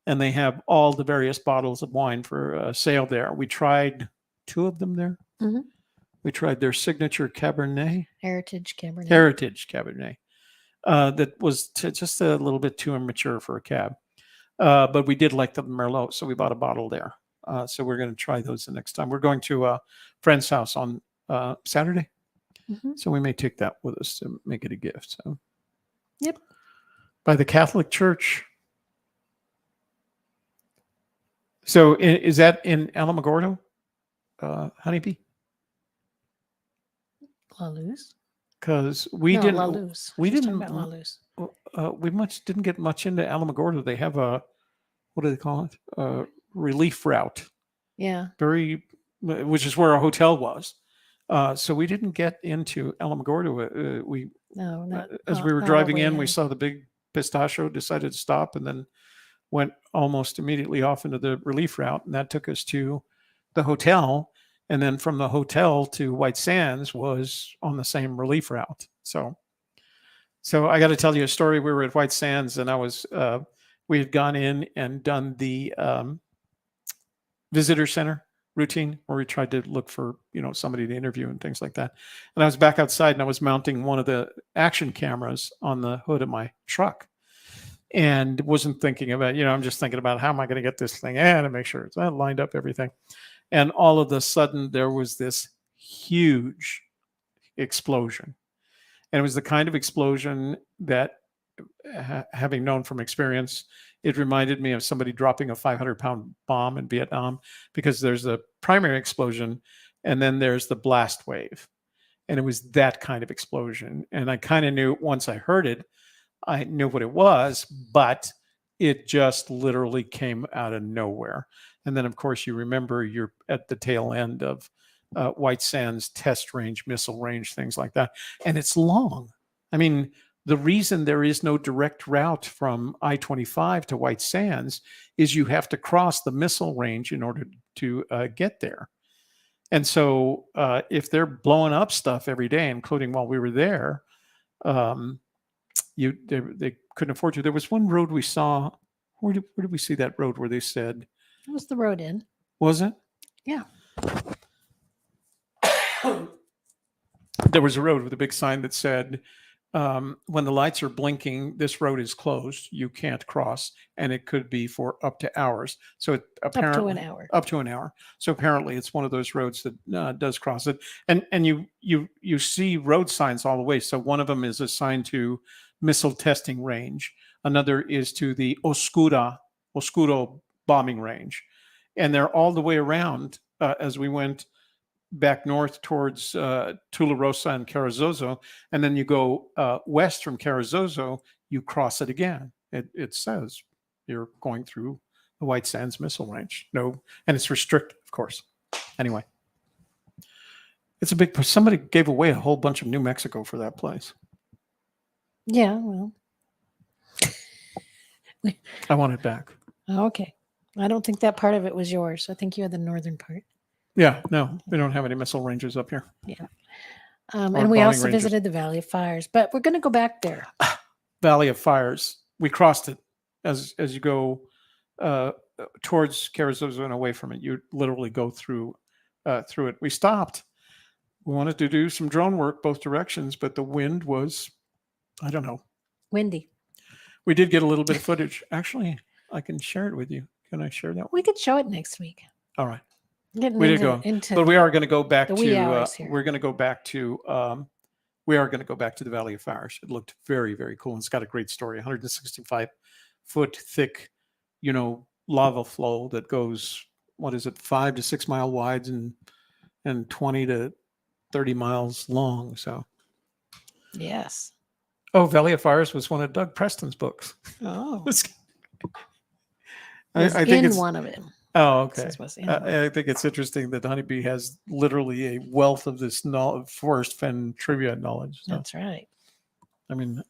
And they have all the various bottles of wine for sale there. We tried 2 of them there. Mm-hmm. We tried their signature Cabernet. Heritage Cabernet. That was just a little bit too immature for a cab. But we did like the Merlot, so we bought a bottle there. So we're going to try those the next time. We're going to a friend's house on Saturday. Mm-hmm. So we may take that with us to make it a gift. So, yep. By the Catholic Church. So is that in Alamogordo, Honeybee? La Luz? Because we didn't get much into Alamogordo. They have what do they call it? A relief route. Yeah. Which is where our hotel was. So we didn't get into Alamogordo. As we were driving in, we saw the big pistachio, decided to stop, and then went almost immediately off into the relief route, and that took us to the hotel. And then from the hotel to White Sands was on the same relief route. So I got to tell you a story. We were at White Sands, and we had gone in and done the visitor center routine where we tried to look for, somebody to interview and things like that. And I was back outside, and I was mounting one of the action cameras on the hood of my truck, and wasn't thinking about, I'm just thinking about how am I going to get this thing in and make sure it's lined up, everything. And all of a sudden there was this huge explosion. And it was the kind of explosion that, having known from experience, it reminded me of somebody dropping a 500-pound bomb in Vietnam, because there's the primary explosion and then there's the blast wave. And it was that kind of explosion. And I kind of knew, once I heard it, I knew what it was, but it just literally came out of nowhere. And then, of course, you remember you're at the tail end of White Sands test range, missile range, things like that. And it's long. I mean, the reason there is no direct route from I-25 to White Sands is you have to cross the missile range in order to get there. And so if they're blowing up stuff every day, including while we were there, they couldn't afford to. There was one road we saw. Where did we see that road where they said? It was the road in. Was it? Yeah. There was a road with a big sign that said, when the lights are blinking, this road is closed. You can't cross. And it could be for up to hours. So it apparently up to an hour. Up to an hour. So apparently it's one of those roads that does cross it. And you see road signs all the way. So one of them is assigned to missile testing range. Another is to the Oscuro bombing range. And they're all the way around as we went back north towards Tularosa and Carrizozo. And then you go west from Carrizozo, you cross it again. It says you're going through the White Sands missile range. No, and it's restricted, of course. Anyway, it's a big, somebody gave away a whole bunch of New Mexico for that place. Yeah, well. I want it back. Okay. I don't think that part of it was yours. I think you had the northern part. Yeah, no, we don't have any missile ranges up here. Yeah. And we also visited the Valley of Fires, but we're going to go back there. Valley of Fires. We crossed it as you go towards Carrizozo and away from it. You literally go through it. We stopped. We wanted to do some drone work both directions, but the wind was, I don't know. Windy. We did get a little bit of footage. Actually, I can share it with you. Can I share that? We could show it next week. All right. Getting we did go, but we are going to go back to. We're going to go back to. We are going to go back to the Valley of Fires. It looked very, very cool. And it's got a great story. 165-foot thick, lava flow that goes. What is it? 5 to 6 mile wide and 20 to 30 miles long. So. Yes. Oh, Valley of Fires was one of Doug Preston's books. Oh. I think it's one of them. Oh, okay. I think it's interesting that Honeybee has literally a wealth of this forest fen trivia knowledge. So, that's right. I mean,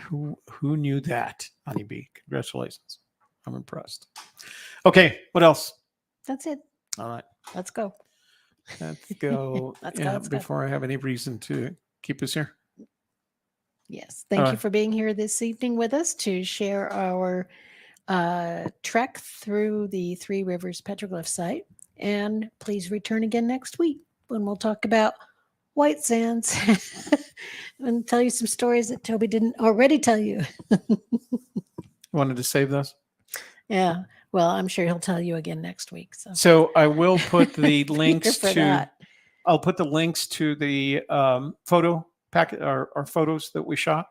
who knew that, Honeybee? Congratulations. I'm impressed. Okay, what else? That's it. All right. Let's go. Let's go. Let's before go. I have any reason to keep us here. Yes. Thank you for being here this evening with us to share our trek through the Three Rivers Petroglyph Site. And please return again next week when we'll talk about White Sands and tell you some stories that Toby didn't already tell you. Wanted to save those? Yeah. Well, I'm sure he'll tell you again next week. So I will put the links to. I'll put the links to the photo packet, our photos that we shot,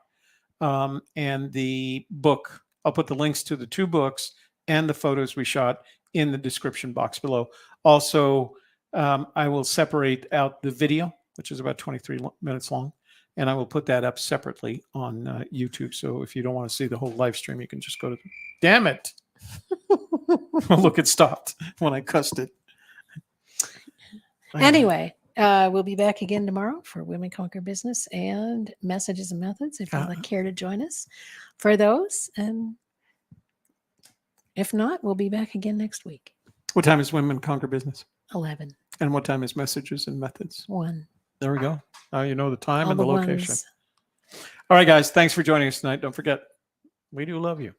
and the book. I'll put the links to the 2 books and the photos we shot in the description box below. Also, I will separate out the video, which is about 23 minutes long, and I will put that up separately on YouTube. So if you don't want to see the whole live stream, you can just go to. Damn it! Look, it stopped when I cussed it. Anyway, we'll be back again tomorrow for Women Conquer Business and Messages and Methods if you'd care to join us for those. And if not, we'll be back again next week. What time is Women Conquer Business? 11. And what time is messages and methods? 1. There we go. Now you know the time All and the the location. ones. All right, guys. Thanks for joining us tonight. Don't forget, we do love you.